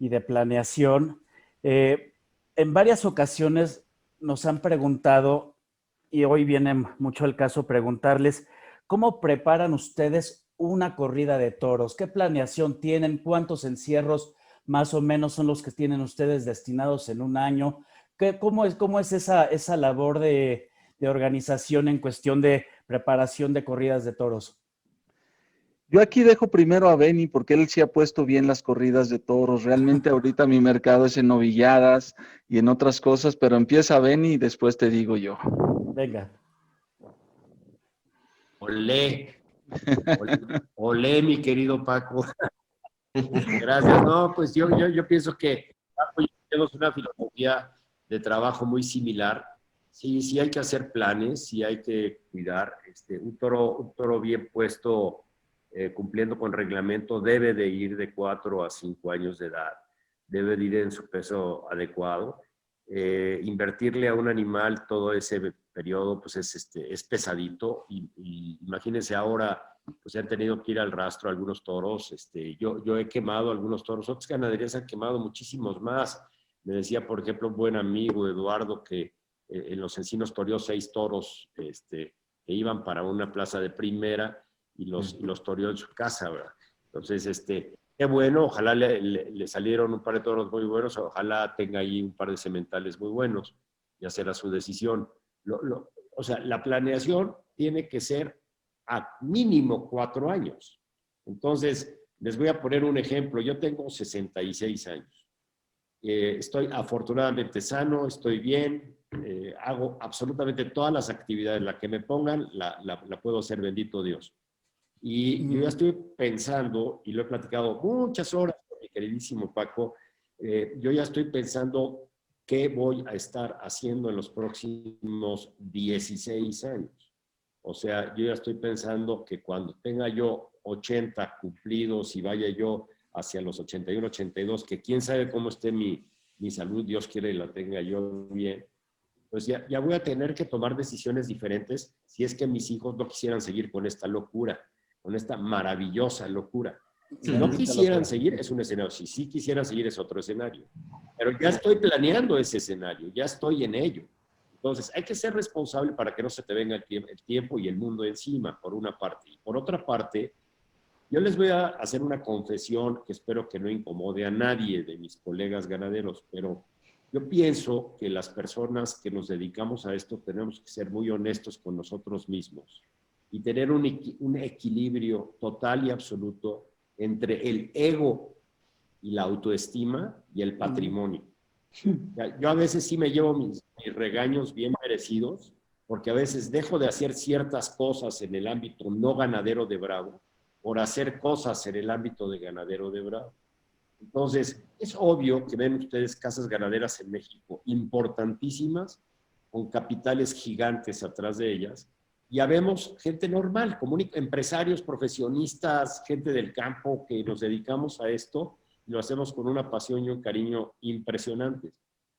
Speaker 5: y de planeación, en varias ocasiones nos han preguntado, y hoy viene mucho el caso preguntarles, ¿cómo preparan ustedes una corrida de toros? ¿Qué planeación tienen? ¿Cuántos encierros más o menos son los que tienen ustedes destinados en un año? ¿Cómo es esa labor de organización en cuestión de preparación de corridas de toros?
Speaker 2: Yo aquí dejo primero a Benny porque él sí ha puesto bien las corridas de toros. Realmente ahorita mi mercado es en novilladas y en otras cosas, pero empieza Benny y después te digo yo.
Speaker 5: Venga.
Speaker 3: Olé, olé, mi querido Paco. Gracias. No, pues yo pienso que Paco y yo tenemos una filosofía de trabajo muy similar. Sí hay que hacer planes, sí hay que cuidar. Un toro bien puesto, cumpliendo con reglamento, debe de ir de 4 a 5 años de edad. Debe de ir en su peso adecuado. Invertirle a un animal todo ese periodo pues es pesadito y imagínense ahora pues han tenido que ir al rastro algunos toros. Yo he quemado algunos toros, otras ganaderías han quemado muchísimos más. Me decía, por ejemplo, un buen amigo, Eduardo, que en Los Encinos toreó 6 toros que iban para una plaza de primera y los toreó en su casa, ¿verdad? Entonces, qué bueno, ojalá le salieron un par de toros muy buenos, ojalá tenga ahí un par de sementales muy buenos, ya será su decisión. O sea, la planeación tiene que ser a mínimo 4 años. Entonces, les voy a poner un ejemplo. Yo tengo 66 años. Estoy afortunadamente sano, estoy bien, hago absolutamente todas las actividades, la que me pongan, la puedo hacer, bendito Dios. Y yo ya estoy pensando, y lo he platicado muchas horas con mi queridísimo Paco, yo ya estoy pensando qué voy a estar haciendo en los próximos 16 años. O sea, yo ya estoy pensando que cuando tenga yo 80 cumplidos y vaya yo hacia los 81, 82, que quién sabe cómo esté mi salud, Dios quiere y la tenga yo bien, pues ya voy a tener que tomar decisiones diferentes si es que mis hijos no quisieran seguir con esta locura, con esta maravillosa locura. Si no quisieran seguir, es un escenario. Si sí quisieran seguir, es otro escenario. Pero ya estoy planeando ese escenario, ya estoy en ello. Entonces, hay que ser responsable para que no se te venga el tiempo y el mundo encima, por una parte. Y por otra parte, yo les voy a hacer una confesión que espero que no incomode a nadie de mis colegas ganaderos, pero yo pienso que las personas que nos dedicamos a esto tenemos que ser muy honestos con nosotros mismos y tener un equilibrio total y absoluto entre el ego y la autoestima y el patrimonio. Yo a veces sí me llevo mis regaños bien merecidos, porque a veces dejo de hacer ciertas cosas en el ámbito no ganadero de Bravo por hacer cosas en el ámbito de ganadero de Bravo. Entonces, es obvio que ven ustedes casas ganaderas en México importantísimas, con capitales gigantes atrás de ellas, y ya vemos gente normal, empresarios, profesionistas, gente del campo que nos dedicamos a esto, y lo hacemos con una pasión y un cariño impresionantes.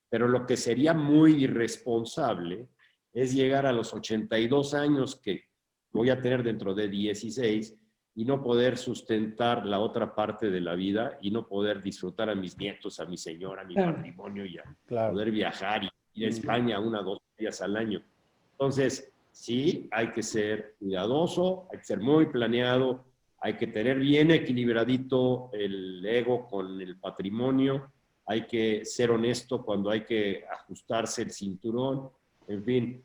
Speaker 3: Pero lo que sería muy irresponsable es llegar a los 82 años que voy a tener dentro de 16 y no poder sustentar la otra parte de la vida y no poder disfrutar a mis nietos, a mi señora, a mi patrimonio y a poder viajar y ir a España 1 o 2 días al año. Entonces, sí, hay que ser cuidadoso, hay que ser muy planeado, hay que tener bien equilibradito el ego con el patrimonio, hay que ser honesto cuando hay que ajustarse el cinturón, en fin.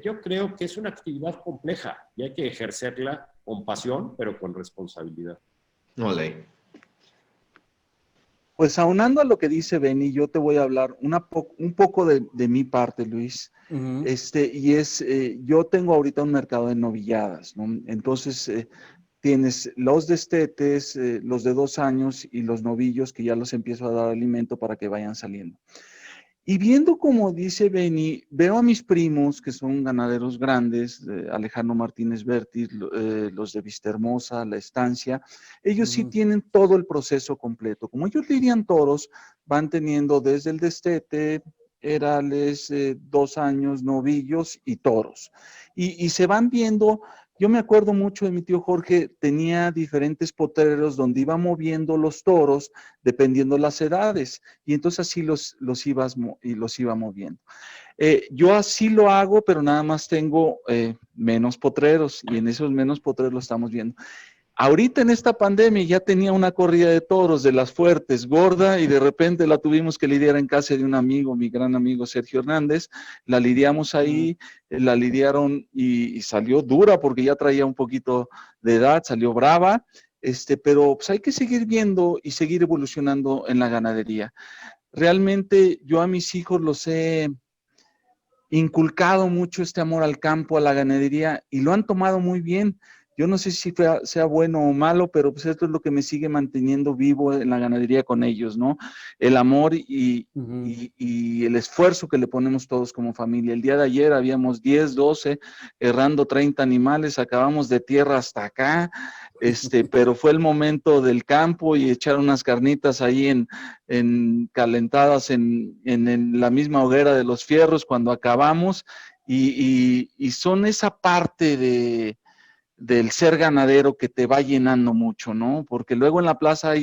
Speaker 3: Yo creo que es una actividad compleja y hay que ejercerla con pasión, pero con responsabilidad.
Speaker 1: Ole.
Speaker 2: Pues aunando a lo que dice Benny, yo te voy a hablar un poco de mi parte, Luis.
Speaker 5: Uh-huh.
Speaker 2: Yo tengo ahorita un mercado de novilladas, ¿no? Entonces, tienes los destetes, los de 2 años y los novillos que ya los empiezo a dar alimento para que vayan saliendo. Y viendo como dice Benny, veo a mis primos que son ganaderos grandes, Alejandro Martínez Vértiz, los de Vistahermosa, La Estancia, ellos sí tienen todo el proceso completo. Como ellos lidian toros, van teniendo desde el destete, herales, 2 años, novillos y toros. Y se van viendo. Yo me acuerdo mucho de mi tío Jorge, tenía diferentes potreros donde iba moviendo los toros dependiendo las edades, y entonces así los iba moviendo. Yo así lo hago, pero nada más tengo menos potreros, y en esos menos potreros lo estamos viendo. Ahorita en esta pandemia ya tenía una corrida de toros de las fuertes, gorda, y de repente la tuvimos que lidiar en casa de un amigo, mi gran amigo Sergio Hernández. La lidiamos ahí, la lidiaron y salió dura porque ya traía un poquito de edad, salió brava, pero pues hay que seguir viendo y seguir evolucionando en la ganadería. Realmente yo a mis hijos los he inculcado mucho este amor al campo, a la ganadería, y lo han tomado muy bien. Yo no sé si sea bueno o malo, pero pues esto es lo que me sigue manteniendo vivo en la ganadería con ellos, ¿no? El amor y el esfuerzo que le ponemos todos como familia. El día de ayer habíamos 10, 12, errando 30 animales, acabamos de tierra hasta acá, pero fue el momento del campo y echar unas carnitas ahí calentadas en la misma hoguera de los fierros cuando acabamos, y son esa parte del ser ganadero que te va llenando mucho, ¿no? Porque luego en la plaza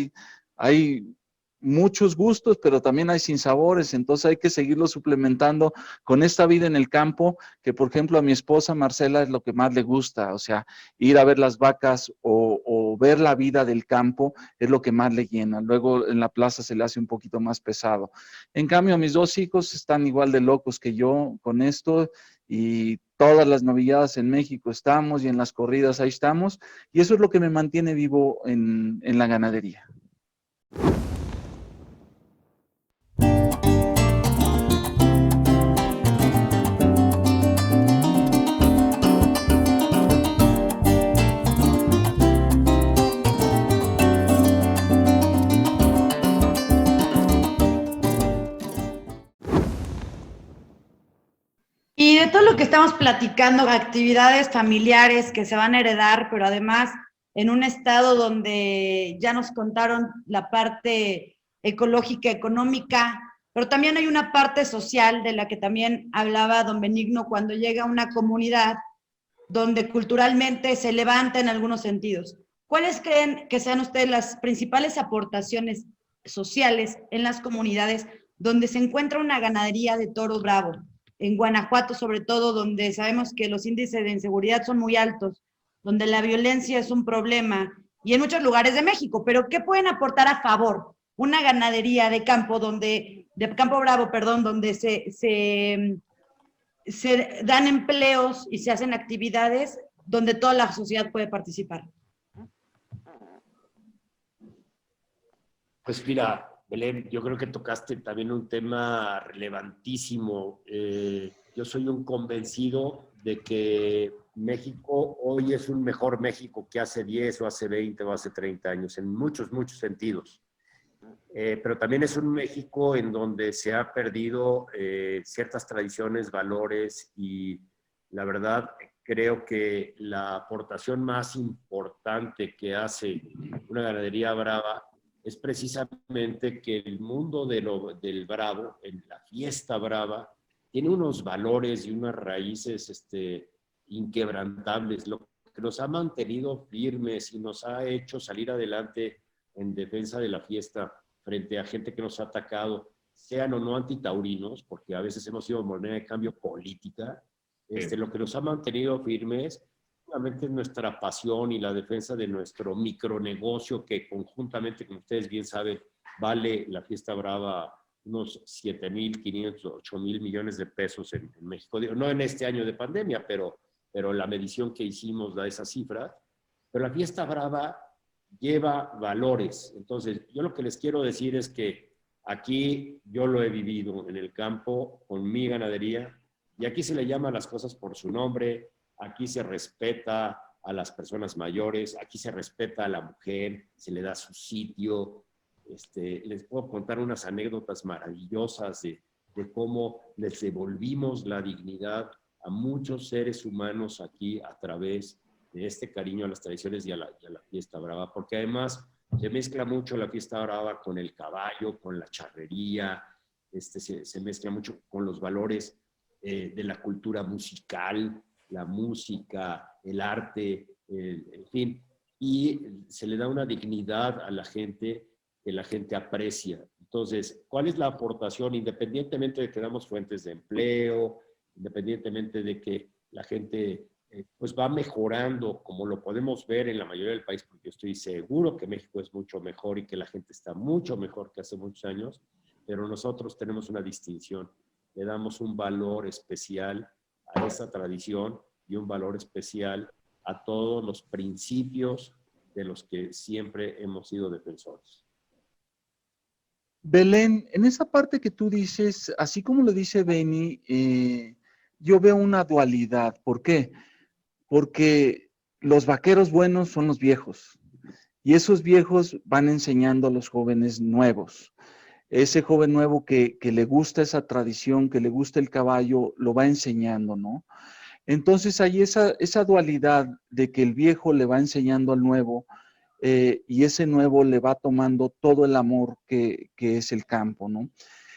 Speaker 2: hay muchos gustos, pero también hay sinsabores, entonces hay que seguirlo suplementando con esta vida en el campo, que por ejemplo a mi esposa Marcela es lo que más le gusta, o sea, ir a ver las vacas o ver la vida del campo es lo que más le llena. Luego en la plaza se le hace un poquito más pesado. En cambio, mis 2 hijos están igual de locos que yo con esto, y todas las novilladas en México estamos, y en las corridas ahí estamos, y eso es lo que me mantiene vivo en la ganadería.
Speaker 4: Y de todo lo que estamos platicando, actividades familiares que se van a heredar, pero además en un estado donde ya nos contaron la parte ecológica, económica, pero también hay una parte social de la que también hablaba don Benigno cuando llega a una comunidad donde culturalmente se levanta en algunos sentidos. ¿Cuáles creen que sean ustedes las principales aportaciones sociales en las comunidades donde se encuentra una ganadería de toro bravo? En Guanajuato, sobre todo, donde sabemos que los índices de inseguridad son muy altos, donde la violencia es un problema, y en muchos lugares de México, pero ¿qué pueden aportar a favor? Una ganadería de campo, de campo bravo, perdón, donde se dan empleos y se hacen actividades donde toda la sociedad puede participar.
Speaker 3: Pues mira, Belén, yo creo que tocaste también un tema relevantísimo. Yo soy un convencido de que México hoy es un mejor México que hace 10 o hace 20 o hace 30 años, en muchos, muchos sentidos. Pero también es un México en donde se ha perdido ciertas tradiciones, valores, y la verdad creo que la aportación más importante que hace una ganadería brava es precisamente que el mundo del bravo, en la fiesta brava, tiene unos valores y unas raíces inquebrantables, lo que nos ha mantenido firmes y nos ha hecho salir adelante en defensa de la fiesta frente a gente que nos ha atacado, sean o no antitaurinos, porque a veces hemos sido moneda de cambio política. Lo que nos ha mantenido firmes es nuestra pasión y la defensa de nuestro micronegocio, que conjuntamente, como ustedes bien saben, vale la fiesta brava unos 7,500, 8,000 millones de pesos en México. No en este año de pandemia, pero la medición que hicimos da esa cifra. Pero la fiesta brava lleva valores. Entonces, yo lo que les quiero decir es que aquí yo lo he vivido en el campo con mi ganadería, y aquí se le llama a las cosas por su nombre, aquí se respeta a las personas mayores, aquí se respeta a la mujer, se le da su sitio. Les puedo contar unas anécdotas maravillosas de cómo les devolvimos la dignidad a muchos seres humanos aquí a través de este cariño a las tradiciones y a la fiesta brava, porque además se mezcla mucho la fiesta brava con el caballo, con la charrería, se mezcla mucho con los valores de la cultura musical, la música, el arte, en fin, y se le da una dignidad a la gente que la gente aprecia. Entonces, ¿cuál es la aportación? Independientemente de que damos fuentes de empleo, independientemente de que la gente pues va mejorando, como lo podemos ver en la mayoría del país, porque yo estoy seguro que México es mucho mejor y que la gente está mucho mejor que hace muchos años, pero nosotros tenemos una distinción, le damos un valor especial a esa tradición y un valor especial a todos los principios de los que siempre hemos sido defensores.
Speaker 2: Belén, en esa parte que tú dices, así como lo dice Beni, yo veo una dualidad. ¿Por qué? Porque los vaqueros buenos son los viejos, y esos viejos van enseñando a los jóvenes nuevos. Ese joven nuevo que le gusta esa tradición, que le gusta el caballo, lo va enseñando, ¿no? Entonces hay esa dualidad de que el viejo le va enseñando al nuevo, y ese nuevo le va tomando todo el amor que es el campo, ¿no?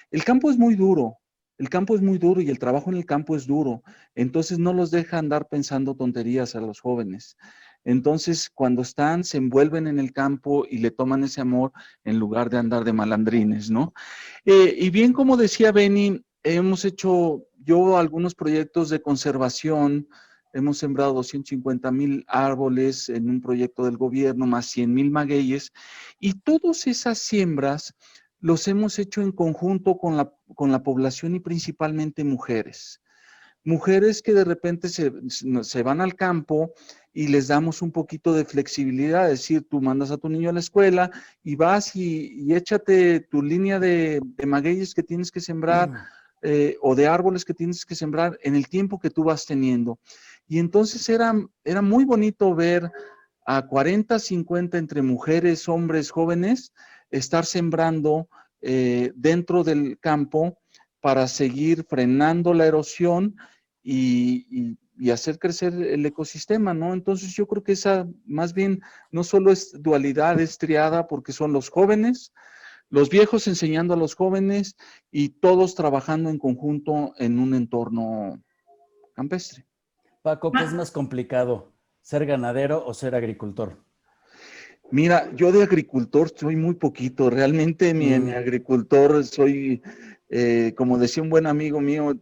Speaker 2: El campo es muy duro. El campo es muy duro y el trabajo en el campo es duro. Entonces no los deja andar pensando tonterías a los jóvenes. Entonces cuando se envuelven en el campo y le toman ese amor en lugar de andar de malandrines, ¿no? Y bien, como decía Beni, hemos hecho algunos proyectos de conservación. Hemos sembrado 250,000 árboles en un proyecto del gobierno, más 100,000 magueyes, y todas esas siembras los hemos hecho en conjunto con la población y principalmente mujeres. Mujeres que de repente se van al campo y les damos un poquito de flexibilidad, es decir, tú mandas a tu niño a la escuela y vas y échate tu línea de magueyes que tienes que sembrar, o de árboles que tienes que sembrar en el tiempo que tú vas teniendo. Y entonces era muy bonito ver a 40, 50 entre mujeres, hombres, jóvenes, estar sembrando dentro del campo para seguir frenando la erosión y hacer crecer el ecosistema, ¿no? Entonces yo creo que esa más bien no solo es dualidad, es triada, porque son los jóvenes, los viejos enseñando a los jóvenes y todos trabajando en conjunto en un entorno campestre.
Speaker 5: Paco, ¿qué es más complicado? ¿Ser ganadero o ser agricultor?
Speaker 2: Mira, yo de agricultor soy muy poquito, realmente mi agricultor soy, como decía un buen amigo mío,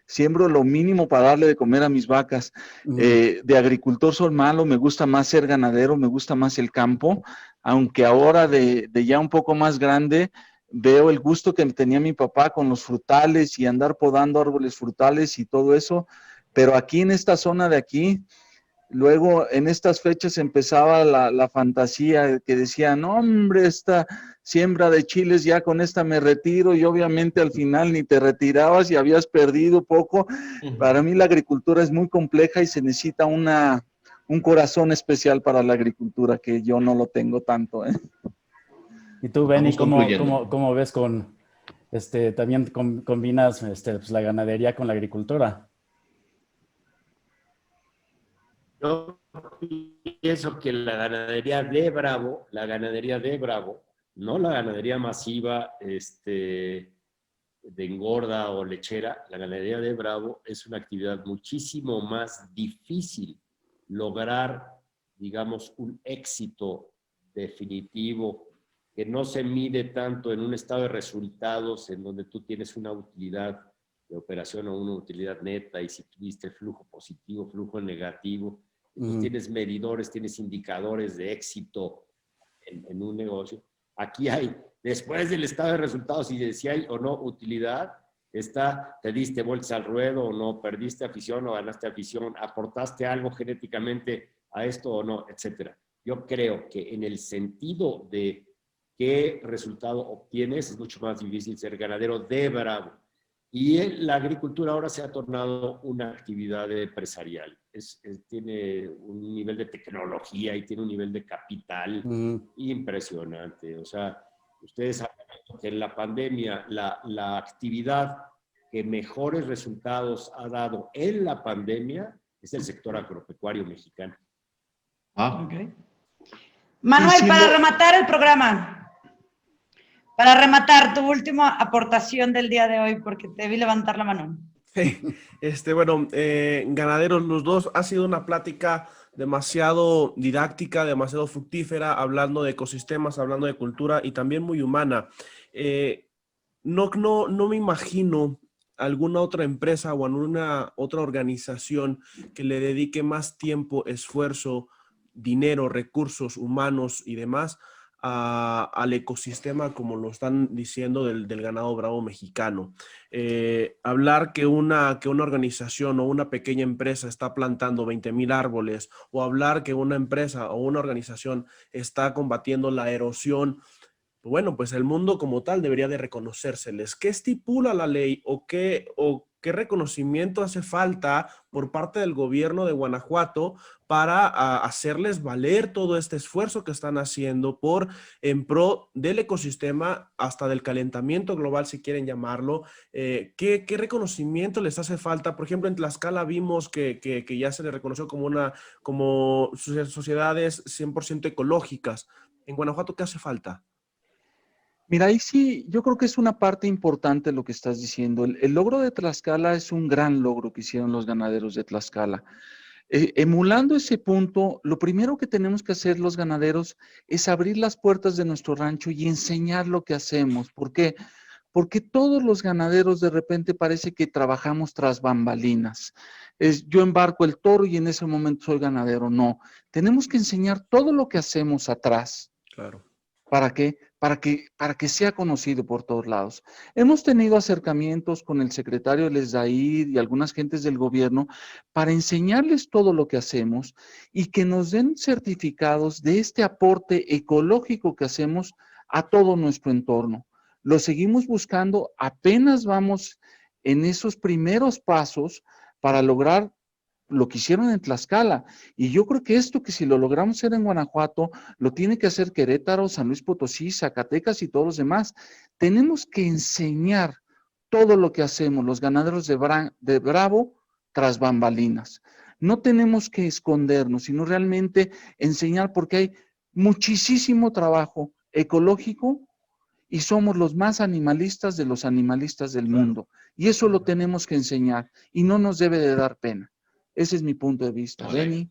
Speaker 2: siembro lo mínimo para darle de comer a mis vacas. De agricultor soy malo, me gusta más ser ganadero, me gusta más el campo, aunque ahora de ya un poco más grande veo el gusto que tenía mi papá con los frutales y andar podando árboles frutales y todo eso, pero aquí en esta zona de aquí, luego, en estas fechas empezaba la fantasía que decía, no, hombre, esta siembra de chiles, ya con esta me retiro, y obviamente al final ni te retirabas y habías perdido poco. Para mí la agricultura es muy compleja y se necesita un corazón especial para la agricultura, que yo no lo tengo tanto, ¿eh?
Speaker 5: ¿Y tú, Benny, cómo ves con, también combinas pues, la ganadería con la agricultura?
Speaker 3: Yo pienso que la ganadería de Bravo, no la ganadería masiva de engorda o lechera, la ganadería de Bravo es una actividad muchísimo más difícil lograr, digamos, un éxito definitivo que no se mide tanto en un estado de resultados en donde tú tienes una utilidad de operación o una utilidad neta y si tuviste flujo positivo, flujo negativo. Entonces tienes medidores, tienes indicadores de éxito en un negocio. Aquí hay, después del estado de resultados y si hay o no utilidad, te diste vueltas al ruedo o no, perdiste afición o ganaste afición, aportaste algo genéticamente a esto o no, etcétera. Yo creo que en el sentido de qué resultado obtienes, es mucho más difícil ser ganadero de Bravo. Y la agricultura ahora se ha tornado una actividad empresarial. Tiene un nivel de tecnología y tiene un nivel de capital impresionante. O sea, ustedes saben que en la pandemia la actividad que mejores resultados ha dado en la pandemia es el sector agropecuario mexicano.
Speaker 4: Okay. Manuel, para rematar el programa. Para rematar, tu última aportación del día de hoy, porque te vi levantar la mano.
Speaker 6: Bueno, ganaderos los dos, ha sido una plática demasiado didáctica, demasiado fructífera, hablando de ecosistemas, hablando de cultura y también muy humana. No me imagino alguna otra empresa o alguna otra organización que le dedique más tiempo, esfuerzo, dinero, recursos humanos y demás al ecosistema como lo están diciendo del ganado bravo mexicano. Hablar que una organización o una pequeña empresa está plantando 20,000 árboles o hablar que una empresa o una organización está combatiendo la erosión, bueno, pues el mundo como tal debería de reconocérseles. ¿Qué estipula la ley o qué reconocimiento hace falta por parte del gobierno de Guanajuato para hacerles valer todo este esfuerzo que están haciendo en pro del ecosistema, hasta del calentamiento global, si quieren llamarlo? ¿Qué reconocimiento les hace falta? Por ejemplo, en Tlaxcala vimos que ya se le reconoció como sociedades 100% ecológicas. En Guanajuato, ¿qué hace falta?
Speaker 2: Mira, ahí sí, yo creo que es una parte importante lo que estás diciendo. El logro de Tlaxcala es un gran logro que hicieron los ganaderos de Tlaxcala. Emulando ese punto, lo primero que tenemos que hacer los ganaderos es abrir las puertas de nuestro rancho y enseñar lo que hacemos. ¿Por qué? Porque todos los ganaderos de repente parece que trabajamos tras bambalinas. Yo embarco el toro y en ese momento soy ganadero. No, tenemos que enseñar todo lo que hacemos atrás.
Speaker 6: Claro.
Speaker 2: ¿Para qué? Para que sea conocido por todos lados. Hemos tenido acercamientos con el secretario Lesdair y algunas gentes del gobierno para enseñarles todo lo que hacemos y que nos den certificados de este aporte ecológico que hacemos a todo nuestro entorno. Lo seguimos buscando, apenas vamos en esos primeros pasos para lograr lo que hicieron en Tlaxcala. Y yo creo que esto que si lo logramos hacer en Guanajuato, lo tiene que hacer Querétaro, San Luis Potosí, Zacatecas y todos los demás. Tenemos que enseñar todo lo que hacemos los ganaderos de Bravo tras bambalinas. No tenemos que escondernos, sino realmente enseñar, porque hay muchísimo trabajo ecológico y somos los más animalistas de los animalistas del mundo. Y eso lo tenemos que enseñar y no nos debe de dar pena. Ese es mi punto de vista. Benny.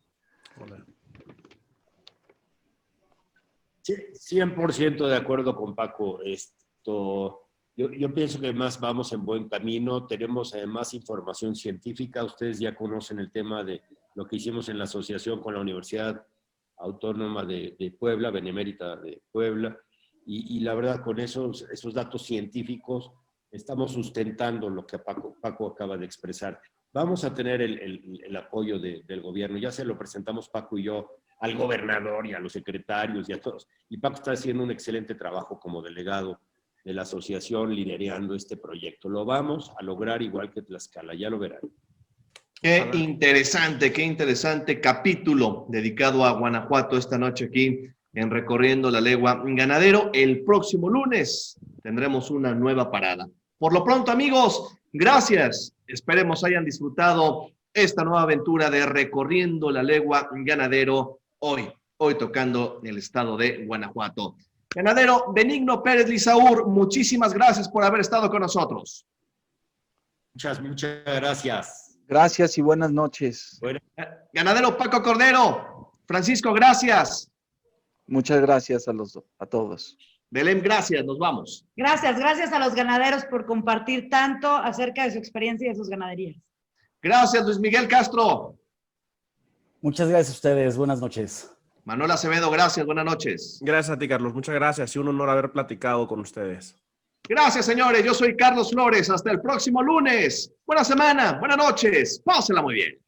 Speaker 3: 100% de acuerdo con Paco. Yo pienso que más vamos en buen camino. Tenemos además información científica. Ustedes ya conocen el tema de lo que hicimos en la asociación con la Universidad Autónoma de Puebla, Benemérita de Puebla. Y la verdad, con esos datos científicos estamos sustentando lo que Paco acaba de expresar. Vamos a tener el apoyo del gobierno. Ya se lo presentamos Paco y yo al gobernador y a los secretarios y a todos. Y Paco está haciendo un excelente trabajo como delegado de la asociación liderando este proyecto. Lo vamos a lograr igual que Tlaxcala, ya lo verán.
Speaker 1: Qué interesante capítulo dedicado a Guanajuato esta noche aquí en Recorriendo la Legua Ganadero. El próximo lunes tendremos una nueva parada. Por lo pronto, amigos, gracias. Esperemos hayan disfrutado esta nueva aventura de Recorriendo la Legua Ganadero hoy tocando el estado de Guanajuato. Ganadero Benigno Pérez Lisaur, muchísimas gracias por haber estado con nosotros.
Speaker 3: Muchas gracias.
Speaker 2: Gracias y buenas noches.
Speaker 3: Bueno.
Speaker 1: Ganadero Paco Cordero, Francisco, gracias.
Speaker 2: Muchas gracias a todos.
Speaker 1: Belén, gracias, nos vamos.
Speaker 4: Gracias a los ganaderos por compartir tanto acerca de su experiencia y de sus ganaderías.
Speaker 1: Gracias, Luis Miguel Castro.
Speaker 5: Muchas gracias a ustedes, buenas noches.
Speaker 1: Manuel Acevedo, gracias, buenas noches.
Speaker 6: Gracias a ti, Carlos, muchas gracias y un honor haber platicado con ustedes.
Speaker 1: Gracias, señores, yo soy Carlos Flores, hasta el próximo lunes. Buena semana, buenas noches, pásenla muy bien.